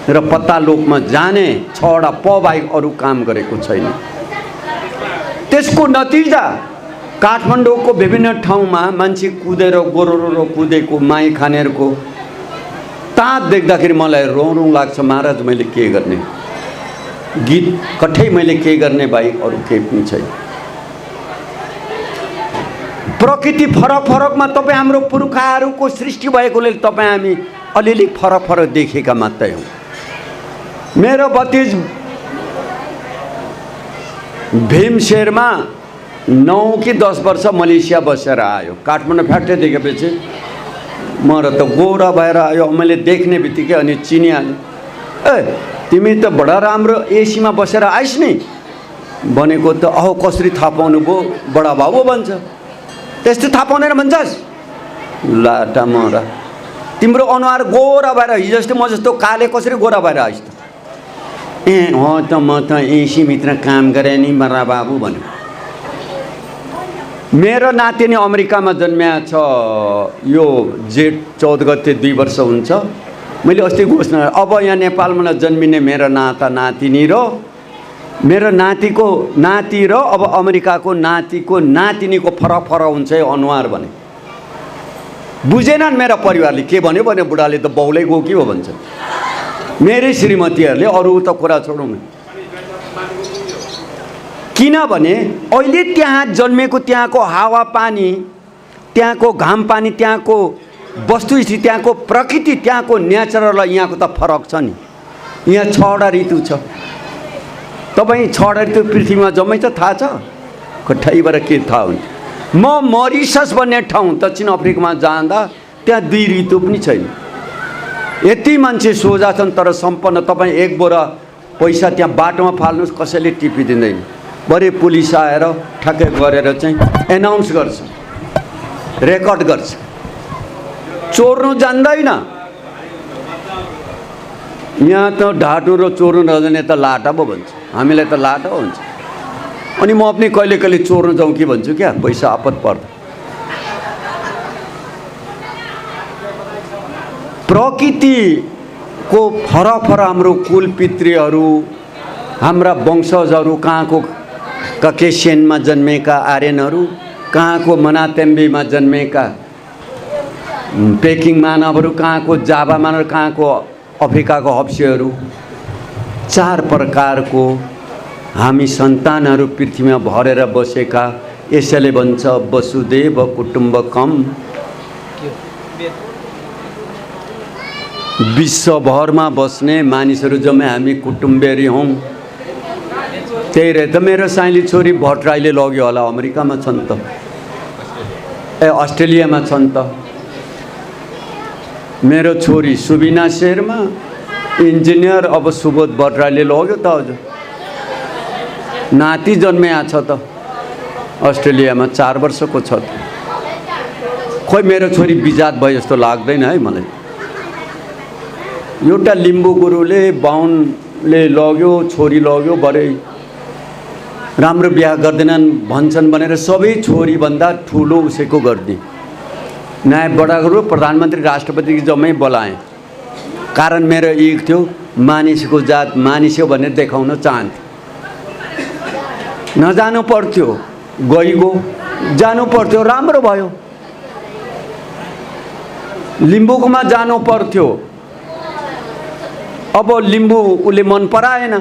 र पत्तालोकमा जाने 6वटा प बाहेक अरू काम गरेको छैन। त्यसको नतिजा काठमाडौँको विभिन्न ठाउँमा मान्छे कुदेर गोरो कुदेको, माई खानेहरूको तात देख्दाखेरि मलाई रोउँ लाग्छ। महाराज मैले के गर्ने, गीत कठै मैले के गर्ने बाहेक अरू केही पनि छैन। प्रकृति फरक फरकमा तपाईँ हाम्रो पुर्खाहरूको सृष्टि भएकोले तपाईँ हामी अलिअलि फरक फरक देखेका मात्रै हौँ। मेरो भतिज भीम शेर्मा 9 कि 10 वर्ष मलेसिया बसेर आयो। काठमाडौँ फ्याक्ट्री देखेपछि म र त गोरा भएर आयो। मैले देख्ने बित्तिकै अनि चिनिहालेँ, ए तिमी त बडा राम्रो एसीमा बसेर आइस् नि भनेको त। अहो कसरी थाहा पाउनु भयो? बडा बाबु भन्छ। त्यस्तै थाहा पाउँदैन भन्छस्? लाटा मरा, तिम्रो अनुहार गोरा भएर, हिजो जस्तो म जस्तो काले कसरी गोरा भएर आइस् त? त म त एसीभित्र काम गरेँ नि मरा बाबु भन्यो। मेरो नातिनी अमेरिकामा जन्मिया छ, यो जेठ 14 गते 2 वर्ष हुन्छ। मैले अस्ति घोषणा, अब यहाँ नेपालमा जन्मिने मेरो नाता नातिनी र मेरो नातिको नाति र अब अमेरिकाको नातिको नातिनीको फरक हुन्छ है अनुहार भने। बुझेनन् मेरा परिवारले। के भन्यो भने बुढाले त बाउलै गयो कि हो भन्छ। मेरै श्रीमतीहरूले, अरू त कुरा छोडौँ न। किनभने अहिले त्यहाँ जन्मेको, त्यहाँको हावापानी, त्यहाँको घाम पानी, त्यहाँको वस्तुस्थिति, त्यहाँको प्रकृति, त्यहाँको नेचरल यहाँको त फरक छ नि। यहाँ 6वटा ऋतु छ। तपाईँ 6वटा ऋतु पृथ्वीमा जम्मै त थाहा छ? कठैबाट के थाहा हुन्छ? म मरिसस भन्ने ठाउँ दक्षिण अफ्रिकामा जाँदा त्यहाँ 2 ऋतु पनि छैन। यति मान्छे सोझा छन् तर सम्पन्न। तपाईँ 1 बोरा पैसा त्यहाँ बाटोमा फाल्नुहोस्, कसैले टिपिदिँदैन। भरे पुलिस आएर ठ्याक्कै गरेर चाहिँ एनाउन्स गर्छ, रेकर्ड गर्छ। चोर्नु जान्दैन। यहाँ त ढाँटो र चोर्नु नजाने त लाटा पो भन्छ। हामीलाई त लाटा हुन्छ। अनि म पनि कहिले कहिले चोर्नु जाउँ कि भन्छु क्या, पैसा आपत पर्दा। प्रकृतिको फरक हाम्रो कुल पितृहरू, हाम्रा वंशजहरू, कहाँको ककेसियनमा जन्मेका आर्यनहरू, कहाँको मनातेम्बीमा जन्मेका पेकिङ मानवहरू, कहाँको जाभा मानव, कहाँको अफ्रिकाको हब्सीहरू, 4 प्रकारको हामी सन्तानहरू पृथ्वीमा भरेर बसेका। यसैले भन्छ वसुदेव कुटुम्बकम। विश्वभरमा बस्ने मानिसहरू जम्मै हामी कुटुम्बेरी हौँ। त्यही रहे त मेरो साइली छोरी भट्टराईले लग्यो होला, अमेरिकामा छन् त, अस्ट्रेलियामा छन् त। मेरो छोरी सुबिना शेर्मा इन्जिनियर, अब सुबोध भट्टराईले लग्यो त। हजुर नाति जन्मिया छ त अस्ट्रेलियामा, 4 वर्षको छ त। खोइ मेरो छोरी बिजात भयो जस्तो लाग्दैन है मलाई। एउटा लिम्बू गुरुले, बाहुनले लग्यो, छोरी लग्यो, भरे राम्रो बिहा गर्दैनन् भन्छन् भनेर सबै छोरीभन्दा ठुलो उसैको गरिदिए। नायब बडा गुरु, प्रधानमन्त्री, राष्ट्रपति जम्मै बोलाएँ। कारण मेरो इग थियो, मानिसको जात मानिस हो भन्ने देखाउन चाहन्थे। नजानु पर्थ्यो, गइगो। जानु पर्थ्यो, राम्रो भयो। लिम्बूकोमा जानु पर्थ्यो, अब लिम्बू उसले मन पराएन।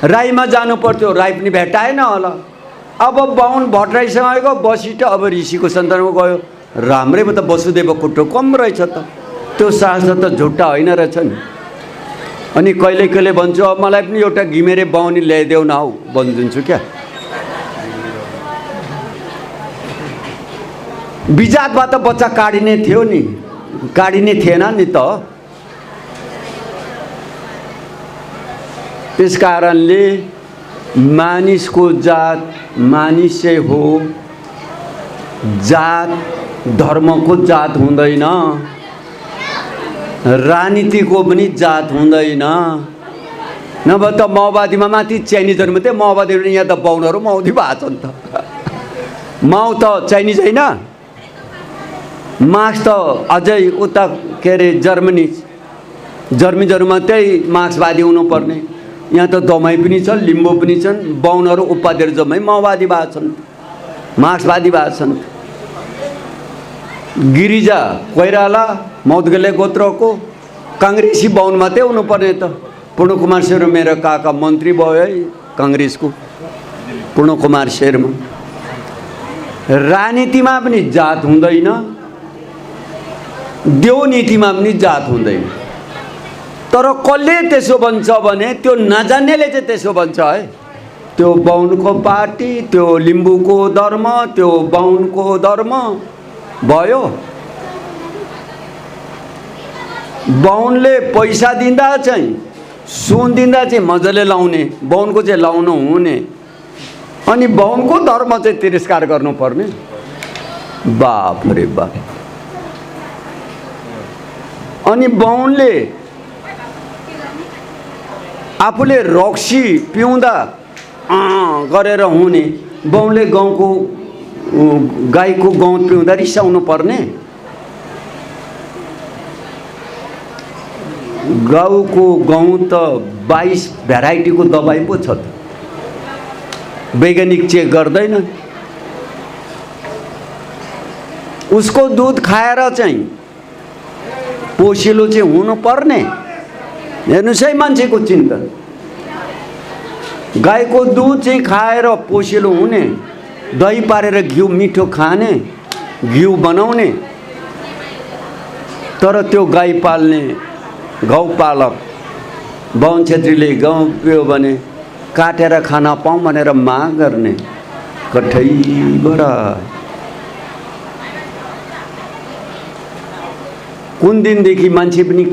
राईमा जानु पर्थ्यो, राई पनि भेटाएन होला। अब बाहुन भट्टराईसँग गयो, वशिष्ठ अब ऋषिको सन्तानमा गयो। राम्रै भयो त, वसुदेव कुटुम्बकम रहेछ त। त्यो शास्त्र त झुट्टा होइन रहेछ नि। अनि कहिले कहिले भन्छु, अब मलाई पनि एउटा घिमिरे बाहुनी ल्याइदेऊ न हौ भनिदिन्छु क्या। बिजातबाट बच्चा काढिने थियो नि, काढिने थिएन नि त। त्यस कारणले मानिसको जात मानिसै हो, जात धर्मको जात हुँदैन, राजनीतिको पनि जात हुँदैन। नभए त माओवादीमा माथि चाइनिजहरू मात्रै, माओवादीहरू यहाँ त बाहुनहरू माओवादी भएको छ नि त। माओ त चाइनिज होइन, मार्क्स त अझै उता के अरे जर्मनीहरू मात्रै मार्क्सवादी हुनुपर्ने। यहाँ त दमाई पनि छ, लिम्बू पनि छन्, बाहुनहरू उपाधिहरू जम्मै माओवादी भएको छन्, मार्क्सवादी भएको छन्। गिरिजा कोइराला मौदगले गोत्रको काङ्ग्रेसी बाहुन मात्रै हुनुपर्ने त। पूर्णकुमार शेर्मा मेरो काका मन्त्री भयो है काङ्ग्रेसको, पूर्णकुमार शेर्मा। राजनीतिमा पनि जात हुँदैन, देवनीतिमा पनि जात हुँदैन। तर कसले त्यसो भन्छ भने त्यो नजान्नेले चाहिँ त्यसो भन्छ है। त्यो बाहुनको पार्टी, त्यो लिम्बूको धर्म, त्यो बाहुनको धर्म भयो। बाहुनले पैसा दिँदा चाहिँ, सुन दिँदा चाहिँ मजाले लाउने, बाहुनको चाहिँ लाउनु हुने। अनि बाहुनको धर्म चाहिँ तिरस्कार गर्नुपर्ने। बाप रे बाप। अनि बाहुनले आफूले रक्सी पिउँदा गरेर हुने बाउले गाउँको गाईको गहुँत पिउँदा रिसाउनु पर्ने? गाउँको गहुँत 22 भेराइटीको दबाई पो छ त, वैज्ञानिक चेक गर्दैन। उसको दुध खाएर चाहिँ पोसिलो चाहिँ हुनु पर्ने? हेर्नुस् है मान्छेको चिन्तन। गाईको दुध चाहिँ खाएर पोसिलो हुने, दही पारेर घिउ मिठो खाने, घिउ बनाउने, तर त्यो गाई पाल्ने गौपालक बाहुन छेत्रीले गाउँ पियो भने काटेर खान पाऊँ भनेर माग गर्ने कठैबाट। कुन दिनदेखि मान्छे पनि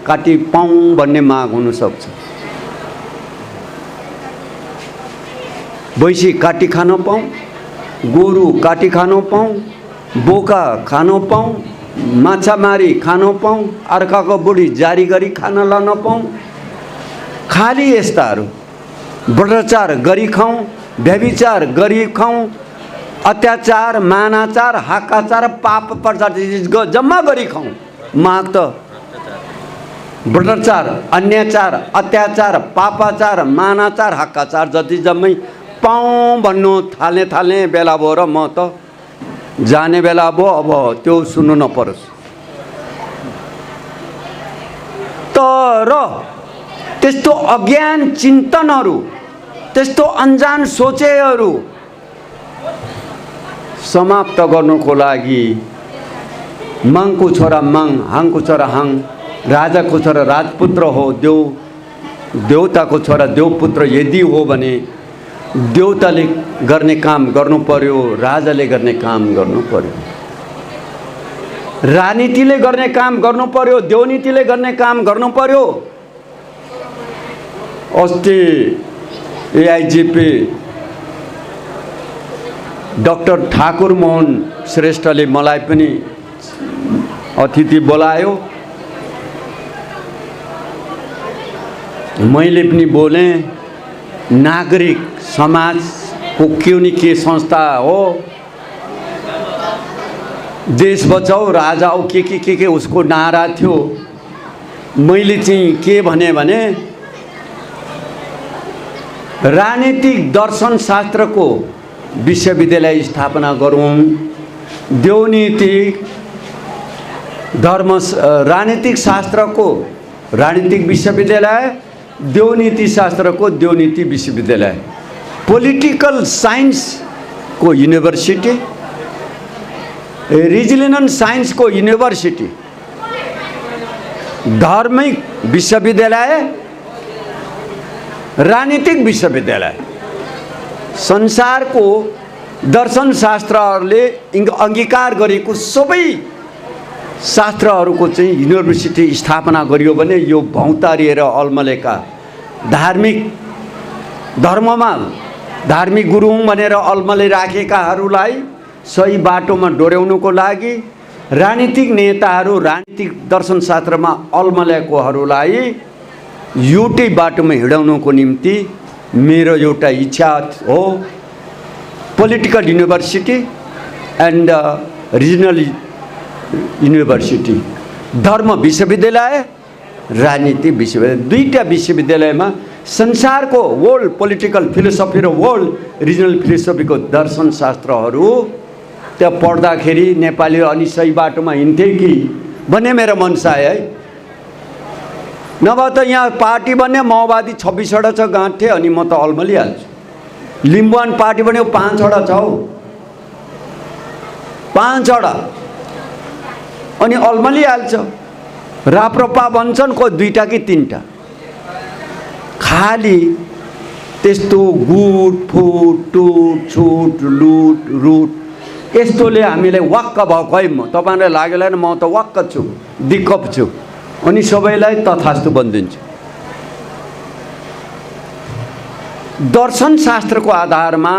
काटी पाऊँ भन्ने माग हुन सक्छ? भैँसी काटी खान पाऊँ, गोरु काटी खान पाऊँ, बोका खान पाऊँ, माछा मारी खान पाऊँ, अर्काको बुढी जारी गरी खान लान पाऊँ। खाली यस्ताहरू भ्रष्टाचार गरी खाऊँ, व्यभिचार गरी खाऊँ, अत्याचार, मानाचार, हाकाचार, पाप प्रजाति जम्मा गरी खाऊँ। माग त भ्रष्टाचार, अन्याचार, अत्याचार, पापाचार, मानाचार, हाकाचार जति जम्मै पाऊँ भन्नु थाल्ने बेला भयो र म त जाने बेला भयो। अब त्यो सुन्नु नपरोस्। तर त्यस्तो अज्ञान चिन्तनहरू, त्यस्तो अन्जान सोचेहरू समाप्त गर्नुको लागि माङको छोरा माङ, हाङको छोरा हाङ, राजाको छोरा राजपुत्र हो, देवताको छोरा देवपुत्र यदि हो भने देवताले गर्ने काम गर्नु पर्यो, राजाले गर्ने काम गर्नु पर्यो, राजनीतिले गर्ने काम गर्नु पर्यो, देवनीतिले गर्ने काम गर्नु पर्यो। अस्ति एआइजिपी डाक्टर ठाकुर मोहन श्रेष्ठले मलाई पनि अतिथि बोलायो। मैले पनि बोलेँ। नागरिक समाजको क्यों नि के संस्था हो, देश बचाओ राजा हो, के उसको नारा थियो। मैले चाहिँ के भने राजनीतिक दर्शन शास्त्रको विश्वविद्यालय स्थापना गरौँ, देवनीतिक धर्म राजनीतिक शास्त्रको राजनीतिक विश्वविद्यालय, देवनीति शास्त्रको देवनीति विश्वविद्यालय, पोलिटिकल साइंस को यूनिवर्सिटी, रिजनल साइंस को यूनिवर्सिटी, धार्मिक विश्वविद्यालय, राजनीतिक विश्वविद्यालय, संसार को दर्शन शास्त्रहरूले अंगीकार गरेको सबै शास्त्रहरूको चाहिँ युनिभर्सिटी स्थापना गरियो भने यो भौतारिएर अल्मलेका धार्मिक धर्ममा धार्मिक गुरु भनेर अल्मले राखेकाहरूलाई सही बाटोमा डोर्याउनुको लागि राजनीतिक नेताहरू राजनीतिक दर्शन शास्त्रमा अल्मलेकोहरूलाई एउटै बाटोमा हिँडाउनुको निम्ति मेरो एउटा इच्छा हो। Political university and regional university, धर्म विश्वविद्यालय, राजनीति विश्वविद्यालय, दुईटा विश्वविद्यालयमा संसार को वर्ल्ड पोलिटिकल फिलोसफी र वर्ल्ड रिजनल फिलोसफी को दर्शन शास्त्रहरू त्यहाँ पढ्दाखेरि नेपाली अनि सही बाटोमा हिँड्थे कि भन्ने मेरो मनसा है। नभए त यहाँ पार्टी बन्ने माओवादी 26 वटा छ गाँठे, अनि म त अल्मलिहाल्छु। लिम्बुवान पार्टी बन्यो 5 वटा छ हौ, 5 वटा, अनि अल्मलिहाल्छ। राप्रपा बन्छन् को 2टा कि 3टा। खाली त्यस्तो गुट फुट टुट छुट लुट रुट यस्तोले हामीलाई वाक्क भएको है। म तपाईहरुलाई लाग्यो म त वाक्क छु, दिक्कत छु, अनि सबैलाई तथास्तु बन्दिन्छु। दर्शन शास्त्रको आधारमा,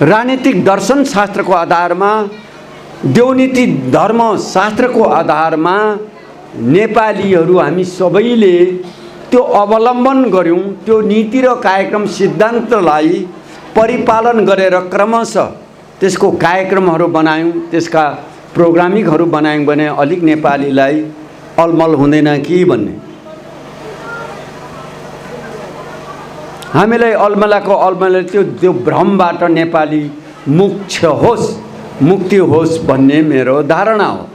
राजनीतिक दर्शन शास्त्रको आधारमा, देवनीति धर्म शास्त्रको आधारमा नेपालीहरू हामी सबैले त्यो अवलम्बन गऱ्यौँ, त्यो नीति र कार्यक्रम सिद्धान्तलाई परिपालन गरेर क्रमशः त्यसको कार्यक्रमहरू बनायौँ, त्यसका प्रोग्रामिङहरू बनायौँ भने अलिक नेपालीलाई अलमल हुँदैन कि भन्ने। हामीलाई अलमलाको अलमल त्यो भ्रमबाट नेपाली मुक्ति होस् भन्ने मेरो धारणा हो।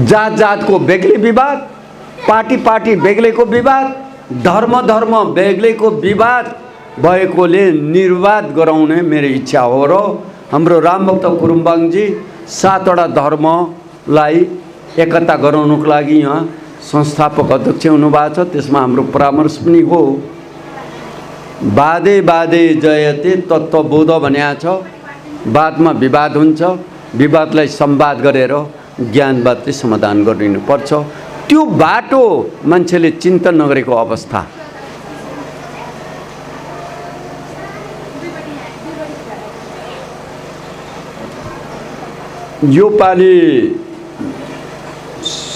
जात जातको बेग्लै विवाद, पार्टी बेग्लैको विवाद, धर्म बेग्लैको विवाद भएकोले निर्वाद गराउने मेरो इच्छा हो। र हाम्रो रामभक्त कुरुम्बाङजी 7 वटा धर्मलाई एकता गराउनुको लागि यहाँ संस्थापक अध्यक्ष हुनुभएको छ। त्यसमा हाम्रो परामर्श पनि हो। वादे वादे जयते तत्त्वबोध भनेको छ। वादमा विवाद हुन्छ, विवादलाई संवाद गरेर ज्ञानवादले समाधान गरिनुपर्छ। त्यो बाटो मान्छेले चिन्तन नगरेको अवस्था। यो पालि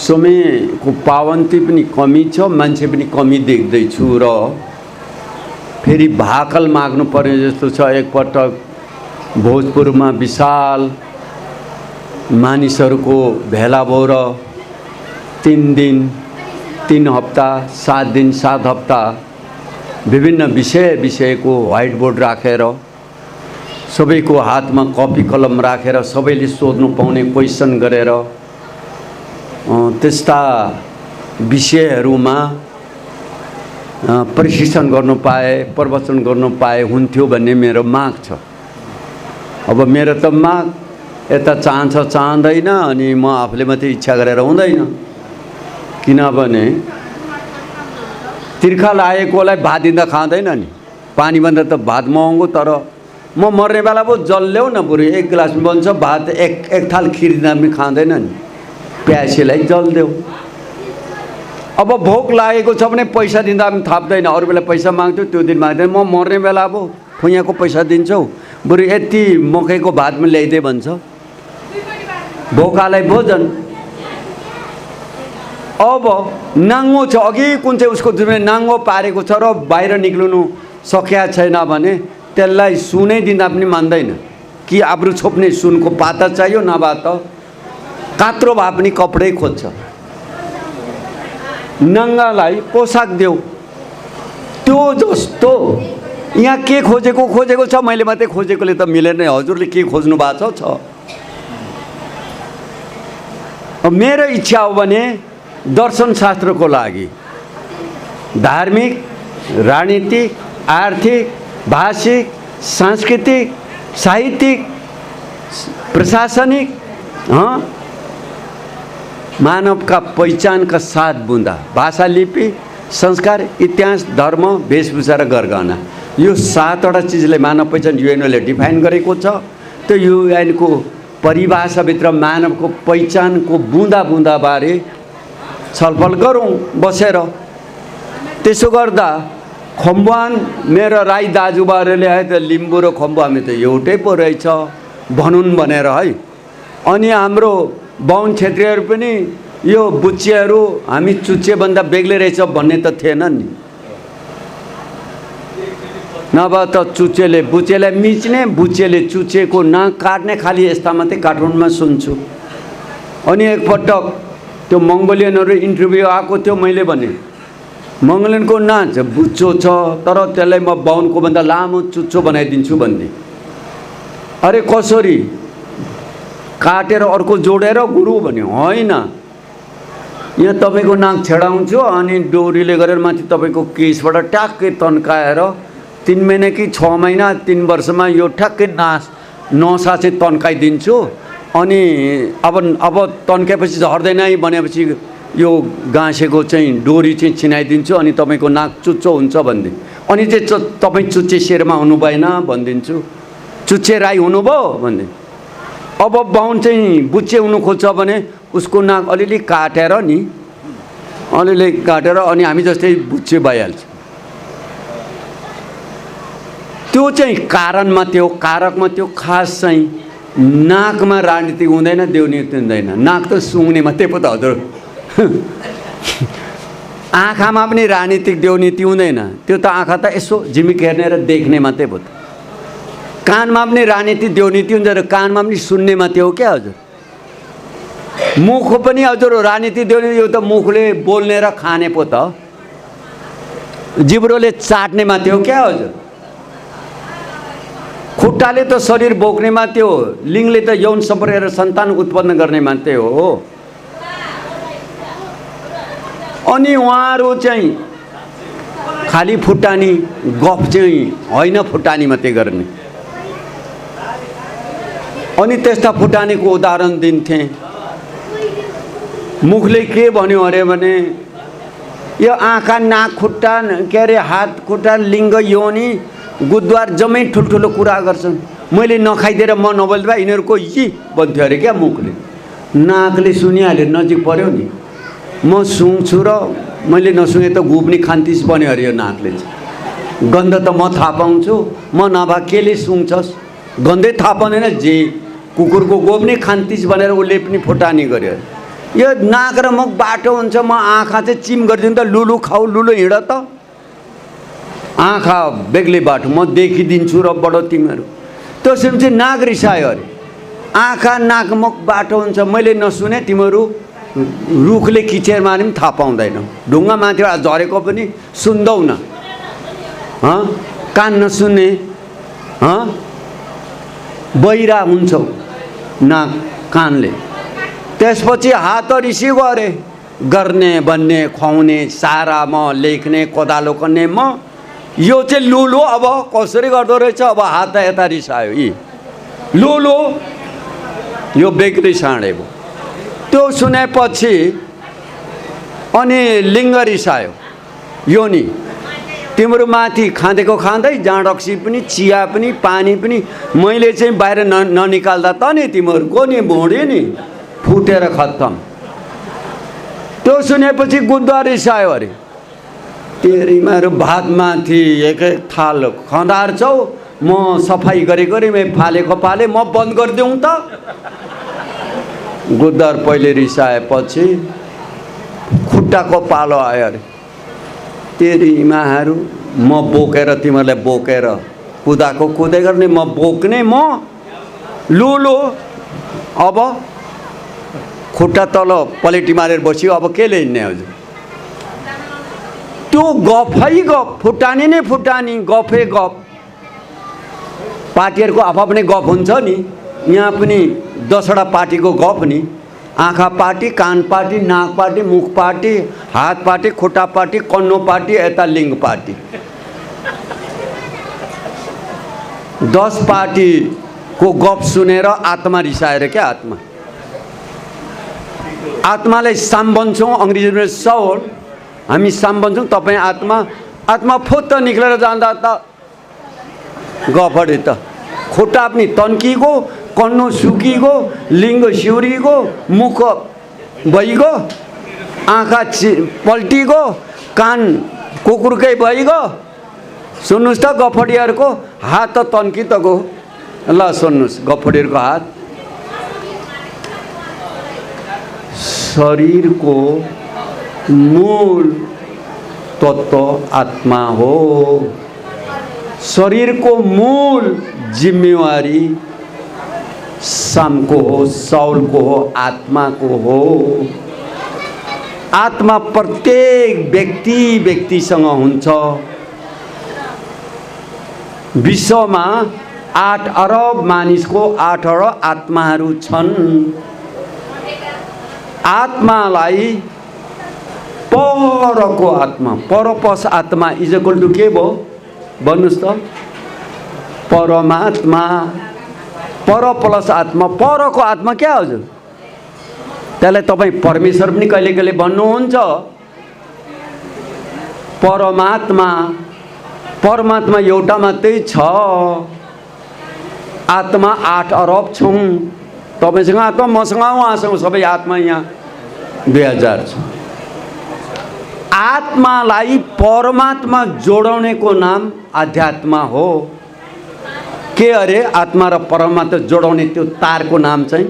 समयको पावन्ती पनि कमी छ, मान्छे पनि कमी देख्दैछु र फेरि भाकल माग्नु पर्ने जस्तो छ। एकपटक भोजपुरमा विशाल मानिसहरूको भेला भयो र 3 दिन 3 हप्ता 7 दिन 7 हप्ता विभिन्न विषयको व्हाइट बोर्ड राखेर सबैको हातमा कपी कलम राखेर सबैले सोध्नु पाउने क्वेसन गरेर त्यस्ता विषयहरूमा प्रशिक्षण गर्नु पाए, प्रवचन गर्नु पाए हुन्थ्यो भन्ने मेरो माग छ। अब मेरो त माग यता चाहन्छ चाहँदैन, अनि म आफूले मात्रै इच्छा गरेर हुँदैन। किनभने तिर्खा लागेकोलाई भात दिँदा खाँदैन नि। पानीभन्दा त भात महँगो, तर म मर्ने बेला पो जल ल्याउ न, बरु 1 गिलास बन्छ भात, एक थाल खिर दिँदा पनि खाँदैन नि। प्यासेलाई जल देऊ। अब भोक लागेको छ भने पैसा दिँदा पनि थाप्दैन। अरू बेला पैसा माग्थ्यो, त्यो दिन माग्दैन। म मर्ने बेला अब खुइयाको पैसा दिन्छौ, बरु यति मकैको भातमा ल्याइदे भन्छ। भोकालाई भोजन। अब नाङ्गो छ, अघि कुन चाहिँ उसको जुन नाङ्गो पारेको छ र बाहिर निक्लिनु सकिया छैन भने त्यसलाई सुनै दिँदा पनि मान्दैन कि आब्रु छोप्ने सुनको पाता चाहियो, नभए त कात्रो भए पनि कपडै खोज्छ। नङ्गालाई पोसाक देऊ। त्यो जस्तो यहाँ के खोजेको छ, मैले मात्रै खोजेकोले त मिलेन। हजुरले के खोज्नु भएको छ। मेरो इच्छा हो भने दर्शनशास्त्रको लागि धार्मिक, राजनीतिक, आर्थिक, भाषिक, सांस्कृतिक, साहित्यिक, प्रशासनिक मानव का पहिचान का 7 बुंदा भाषा, लिपि, संस्कार, इतिहास, धर्म, वेशभूषा र गरगहना, यो 7 वटा चिजले मानव पहिचान युएनओले डिफाइन गरेको छ। त्यो युएनको परिभाषाभित्र मानवको पहिचानको बुँदा बुँदा बारे छलफल गरौँ बसेर। त्यसो गर्दा खम्बुवान मेरो राई दाजुबाहरूले है त लिम्बू र खम्बु हामी त एउटै पो रहेछ भनुन् भनेर है। अनि हाम्रो बाहुन क्षेत्रीहरू पनि यो बुच्चेहरू हामी चुच्चेभन्दा बेग्लै रहेछ भन्ने त थिएन नि। नभए त चुच्चेले बुच्चेलाई मिच्ने, बुच्चेले चुच्चेको नाक काट्ने, खालि यस्ता मात्रै काठमाडौँमा सुन्छु। अनि एकपटक त्यो मङ्गोलियनहरू इन्टरभ्यू आएको थियो। मैले भने मङ्गोलियनको नाच बुच्चो छ, तर त्यसलाई म बाहुनको भन्दा लामो चुच्चो बनाइदिन्छु भन्ने। अरे कसरी काटेर अर्को जोडेर गुरु भन्यो? होइन, यहाँ तपाईँको नाक छेडाउँछु अनि डोरीले गरेर माथि तपाईँको केसबाट ट्याक्कै तन्काएर 3 महिना कि 6 महिना 3 वर्षमा यो ठ्याक्कै नसा चाहिँ तन्काइदिन्छु। अनि अब तन्काएपछि झर्दैन है भनेपछि यो गाँसेको चाहिँ डोरी चाहिँ छिनाइदिन्छु अनि तपाईँको नाक चुच्चो हुन्छ भन्दै। अनि चाहिँ तपाईँ चुच्चे शेरमा हुनु भएन भनिदिन्छु, चुच्चे राई हुनुभयो भन्दै। अब बाहुन चाहिँ बुच्चे हुनु खोज्छ भने उसको नाक अलिअलि काटेर अनि हामी जस्तै बुच्चे भइहाल्छ। त्यो चाहिँ कारणमा त्यो कारकमा त्यो खास चाहिँ नाकमा राजनीति हुँदैन, देउनीति हुँदैन। नाक त सुँग्ने मात्रै पो त हजुर। आँखामा पनि राजनीतिक देउनीति हुँदैन, त्यो त आँखा त यसो झिमिक हेर्ने र देख्ने मात्रै भयो। कानमा पनि राजनीतिक देउनीति हुन्छ र कानमा पनि सुन्ने मात्रै हो क्या हजुर। मुख पनि हजुर राजनीतिक देउनीति, यो त मुखले बोल्ने र खाने पो त, जिब्रोले चाट्ने मात्रै हो क्या हजुर। खुट्टाले त शरीर बोक्ने मात्रै हो, लिङ्गले त यौन सम्पर्क सन्तान उत्पन्न गर्ने मात्रै हो। अनि उहाँहरू चाहिँ खाली फुटानी गफ चाहिँ होइन, फुटानी मात्रै गर्ने। अनि त्यस्ता फुटानीको उदाहरण दिन्थे। मुखले के भन्यो अरे भने यो आँखा नाक खुट्टा के अरे हात खुट्टा लिङ्ग योनि गुद्वार जम्मै ठुल्ठुलो कुरा गर्छन्। मैले नखाइदिएर म नबोल्दा यिनीहरूको यी भन्थ्यो अरे क्या मुखले। नाकले सुनिहाल्यो, नजिक पर्यो नि, म सुन्छु र मैले नसुने त गुब्नी खान्तिस बन्यो अरे यो नाकले चाहिँ। गन्ध त म थाहा पाउँछु, म नभए केले सुन्छस्, गन्धै थाहा पाउँदैन, जे कुकुरको गोब्नी खान्तिस भनेर उसले पनि फुटानी गर्यो। यो नाक र मुख बाटो हुन्छ, म आँखा चाहिँ चिम गरिदिनु त, लुलु खाऊ लुलु हिँड त। आँखा बेग्लै बाटो, म देखिदिन्छु र बडो तिमीहरू। त्यो चाहिँ नाक रिसायो अरे। आँखा नाक मुख बाटो हुन्छ, मैले नसुने तिमीहरू रुखले किचेर मारे पनि थाहा पाउँदैनौ, ढुङ्गा माथि झरेको पनि सुन्दैनौ न, कान नसुन्ने बहिरा हुन्छौ नाक कानले। त्यसपछि हात रिसी गरे, गर्ने भन्ने खुवाउने सारा म लेख्ने कोदालो कन्ने म, यो चाहिँ लुलु अब कसरी गर्दो रहेछ। अब हात यता रिसायो, यी लुलु यो बेग्री साँडे भयो। त्यो सुनेपछि अनि लिङ्ग रिसायो, यो नि तिम्रो माथि खाँदेको खाँदै जाँड रक्सी पनि चिया पनि पानी पनि मैले चाहिँ बाहिर ननिकाल्दा त नि तिमीहरूको नि भुँडी नि फुटेर खत्तम। त्यो सुनेपछि गुद्दा रिसायो अरे। तेरीमाहरू भातमाथि एक एक थाल खँदार्छौ, म सफाइ गरे मैं फालेको फाले, म बन्द गरिदिउँ त। गुद्दर पहिले रिसाएपछि खुट्टाको पालो आयो अरे। तेरीमाहरू म बोकेर तिमीहरूलाई बोकेर कुदाको कुदै गर्ने, म बोक्ने, म लुलु अब खुट्टा तल पलेटी मारेर बस्यो, अब के हिँड्ने हजुर। त्यो गफै गफ, फुटानी नै फुटानी, गफै गफ। पार्टीहरूको आफ्नै गफ हुन्छ नि, यहाँ पनि 10वटा पार्टीको गफ नि। आँखा पार्टी, कान पार्टी, नाक पार्टी, मुख पार्टी, हात पार्टी, खुट्टा पार्टी, कन्नो पार्टी, यता लिङ्ग पार्टी। 10 पार्टीको गफ सुनेर आत्मा रिसाएर क्या, आत्मालाई साम भन्छौँ, अङ्ग्रेजीमा सोल, हामी साम भन्छौँ, तपाईँ आत्मा। आत्मा फुत्त निक्लेर जाँदा त गफडी त, खुट्टा पनि तन्किगो, कन्नो सुकिगो, लिङ्ग सिउरिगो, मुख भइगो, आँखा पल्टिगो, कान कुकुरकै भइगो। सुन्नुहोस् त गफडीहरूको हात त तन्कि त गो। ल सुन्नुहोस् गफडीहरूको हात। शरीरको मूल तत्व आत्मा हो। शरीरको मूल जिम्मेवारी सामको हो, सौलको हो, आत्माको हो। आत्मा प्रत्येक व्यक्तिसँग हुन्छ। विश्वमा 8 अरब मानिसको 8 अरब आत्माहरू छन्। आत्मालाई परको आत्मा, परपस आत्मा इज इक्वल टु के भयो भन्नुहोस् त? परमात्मा। पर प्लस आत्मा, परको आत्मा क्या हजुर? त्यसलाई तपाईँ परमेश्वर पनि कहिले कहिले भन्नुहुन्छ। परमात्मा, परमात्मा एउटा मात्रै छ। आत्मा 8 अरब छौँ। तपाईँसँग आत्मा, मसँग उहाँसँग सबै आत्मा यहाँ 2000 छ। आत्मालाई परमात्मा जोडाउनेको नाम आध्यात्म हो। के अरे आत्मा र परमात्मा जोडाउने त्यो तारको नाम चाहिँ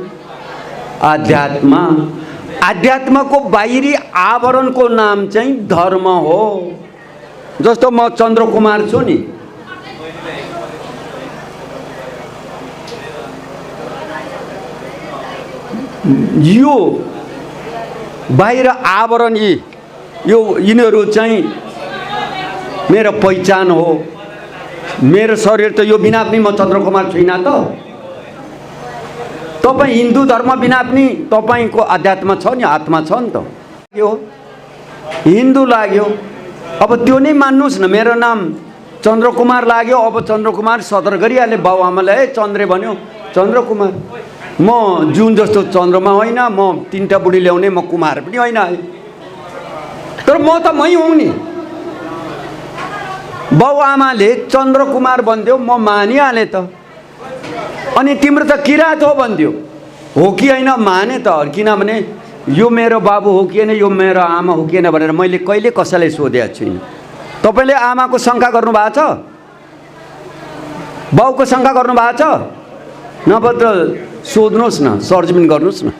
आध्यात्म। आध्यात्मको बाहिरी आवरणको नाम चाहिँ धर्म हो। जस्तो म चन्द्रकुमार छु नि, यो बाहिर आवरण यिनीहरू चाहिँ मेरो पहिचान हो। मेरो शरीर त यो बिना पनि म चन्द्रकुमार छुइनँ त। तपाईँ हिन्दू धर्म बिना पनि तपाईँको अध्यात्म छ नि, आत्मा छ नि त। यो हिन्दू लाग्यो, अब त्यो नै मान्नुहोस् न। मेरो नाम चन्द्रकुमार लाग्यो, अब चन्द्रकुमार सदर गरिहाल्यो। बाबुआमाले चन्द्रे भन्यो, चन्द्रकुमार। म जुन जस्तो चन्द्रमा होइन, म तीनटा बुढी ल्याउने, म कुमार पनि होइन है। तर म त मै हुँ नि। बाबुआमाले चन्द्रकुमार भन्थ्यो, म मानिहालेँ त। अनि तिम्रो त किराँत हो भन्थ्यो, हो कि होइन माने त। किनभने यो मेरो बाबु हो कि होइन, यो मेरो आमा हो कि होइन भनेर मैले कहिले कसैलाई सोधेको छुइनँ। तपाईँले आमाको शङ्का गर्नुभएको छ? बाउको शङ्का गर्नुभएको छ? नभए त सोध्नुहोस् न, सर्जमिन गर्नुहोस् न।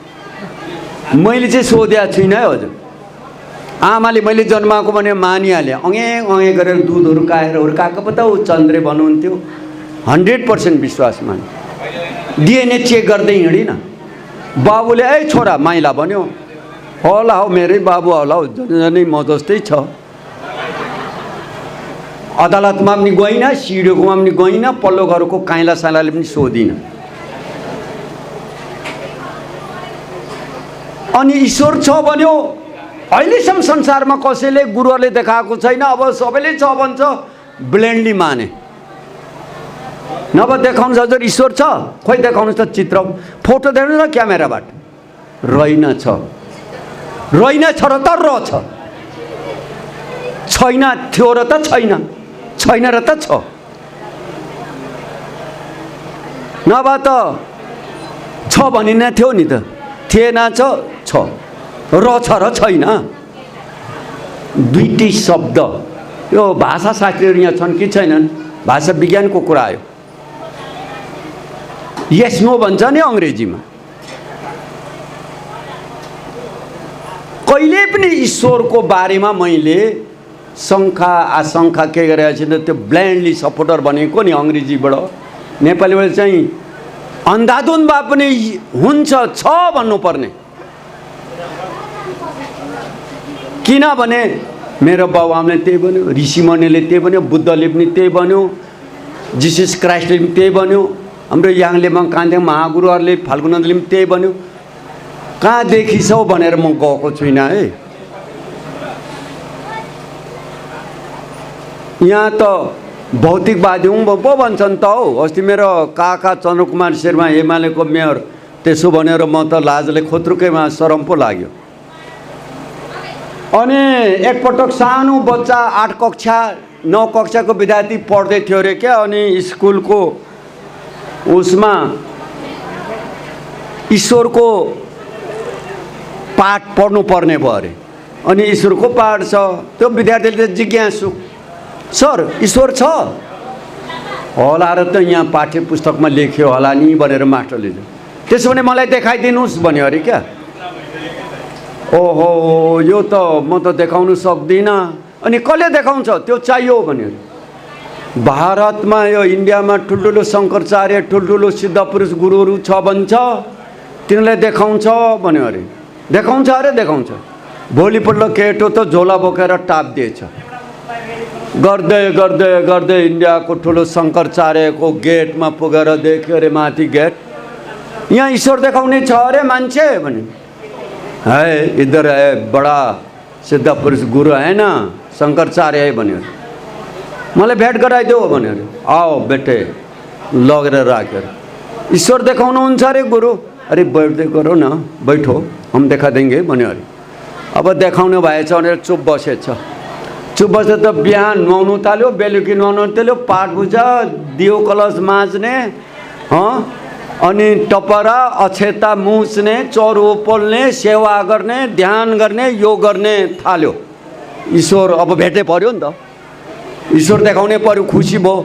मैले चाहिँ सोधेको छुइनँ है हजुर। आमाले मैले जन्माएको भने मानिहालेँ, अँगे गरेर दुधहरू काएर हुर्काएको पो त ऊ चन्द्रे भन्नुहुन्थ्यो। 100% विश्वास माने। डिएनए चेक गर्दै हिँडिनँ। बाबुले ए छोरा माइला भन्यो, होला हो मेरै बाबु होला हौ, झनै म जस्तै छ। अदालतमा पनि गइनँ, सिडिओकोमा पनि गइनँ, पल्लो घरको काइला साइलाले पनि सोधिनँ। अनि ईश्वर छ भन्यो। अहिलेसम्म संसारमा कसैले गुरुहरूले देखाएको छैन। अब सबैले छ भन्छ, ब्लेन्डली माने। नभए देखाउनुहोस् हजुर ईश्वर छ, खोइ देखाउनुहोस् त चित्र, फोटो देखाउनुहोस् न क्यामेराबाट। रहेन छ, रहेन छ र त रहेछ, छैन थियो र त छैन, छैन र त छ। नभए त छ भनिन थियो नि त, थिएन छ, रहेछ र छैन। दुईटै शब्द। यो भाषाशास्त्रीहरू यहाँ छन् कि छैनन्? भाषा विज्ञानको कुरा आयो। यस नो भन्छ नि अङ्ग्रेजीमा। कहिले पनि ईश्वरको बारेमा मैले शङ्का आशंका के गरेको छैन। त्यो ब्लाइन्डली सपोर्टर भनेको नि अङ्ग्रेजीबाट, नेपालीबाट चाहिँ अन्धाधुन भए पनि हुन्छ, छ भन्नुपर्ने। किनभने मेरो बाबुआमाले त्यही भन्यो, ऋषिमुनिले त्यही भन्यो, बुद्धले पनि त्यही भन्यो, जिसस क्राइस्टले पनि त्यही भन्यो, हाम्रो याङले कान्थ्यङ महागुरुहरूले फाल्गुनन्दले पनि त्यही भन्यो। कहाँ देखिछौ भनेर म गएको छुइनँ है। यहाँ त भौतिकवादी हुँ पो भन्छन् त हौ। अस्ति मेरो काका चन्द्रकुमार शर्मा एमालेको मेयर त्यसो भनेर म त लाजले खोत्रुकैमा शरम पो लाग्यो। अनि एकपटक सानो बच्चा 8 कक्षा 9 कक्षाको विद्यार्थी पढ्दै थियो अरे क्या। अनि स्कुलको उसमा ईश्वरको पाठ पढ्नु पर्ने भयो अरे। अनि ईश्वरको पाठ छ, त्यो विद्यार्थीले त जिज्ञासु, सर ईश्वर छ होला र त यहाँ पाठ्य पुस्तकमा लेख्यो होला नि भनेर मास्टरले, त्यसो भने मलाई देखाइदिनुहोस् भन्यो अरे क्या। ओहो यो त म त देखाउनु सक्दिनँ। अनि कसले देखाउँछ, त्यो चाहियो भन्यो। भारतमा यो इन्डियामा ठुल्ठुलो शङ्कराचार्य ठुल्ठुलो सिद्ध पुरुष गुरुहरू छ भन्छ, तिनीलाई देखाउँछ भन्यो अरे। देखाउँछ अरे देखाउँछ। भोलिपल्ट केटो त झोला बोकेर टापिदिएछ। गर्दै गर्दै गर्दै इन्डियाको ठुलो शङ्कराचार्यको गेटमा पुगेर देख्यो अरे, माथि गेट, यहाँ ईश्वर देखाउने छ अरे मान्छे भन्यो। है इधर है बडा सिद्ध पुरुष गुरु है ना शङ्कराचार्य है भन्यो। मलाई भेट गराइदेऊ भन्यो अरे। आओ बेटे लगेर राखेर ईश्वर देखाउनुहुन्छ अरे गुरु। अरे बैठ्दै गरौ न, बैठो हम देखा देंगे भन्यो अरे। अब देखाउनु भएछ भनेर चुप बसेछ। चुप बसेर त बिहान नुहाउनु थाल्यो, बेलुकी नुहाउनु थाल्यो, पाठ पूजा, दियो कलश माझ्ने, अनि टपरा अक्षता मुछ्ने, चौरो पोल्ने, सेवा गर्ने, ध्यान गर्ने, यो गर्ने थाल्यो। ईश्वर अब भेट्नै पर्यो नि त, ईश्वर देखाउनै पर्यो। खुसी भयो।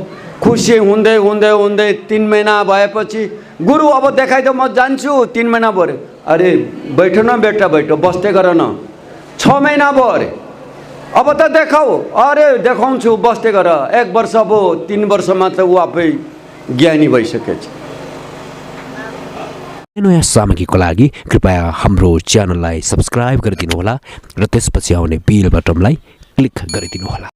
खुसी हुँदै हुँदै हुँदै 3 महिना भएपछि गुरु अब देखाइदेऊ म जान्छु। 3 महिना भयो। अरे बैठो न बेटा बैठो, बस्दै गर न, 6 महिना भयो अरे, अब त देखाऊ, अरे देखाउँछु बस्दै गर, 1 वर्ष भयो, 3 वर्षमा त ऊ आफै ज्ञानी भइसकेछ। नयाँ सामग्रीको लागि कृपया हाम्रो च्यानललाई सब्स्क्राइब गरिदिनुहोला र त्यसपछि आउने बेल बटनलाई क्लिक गरिदिनुहोला।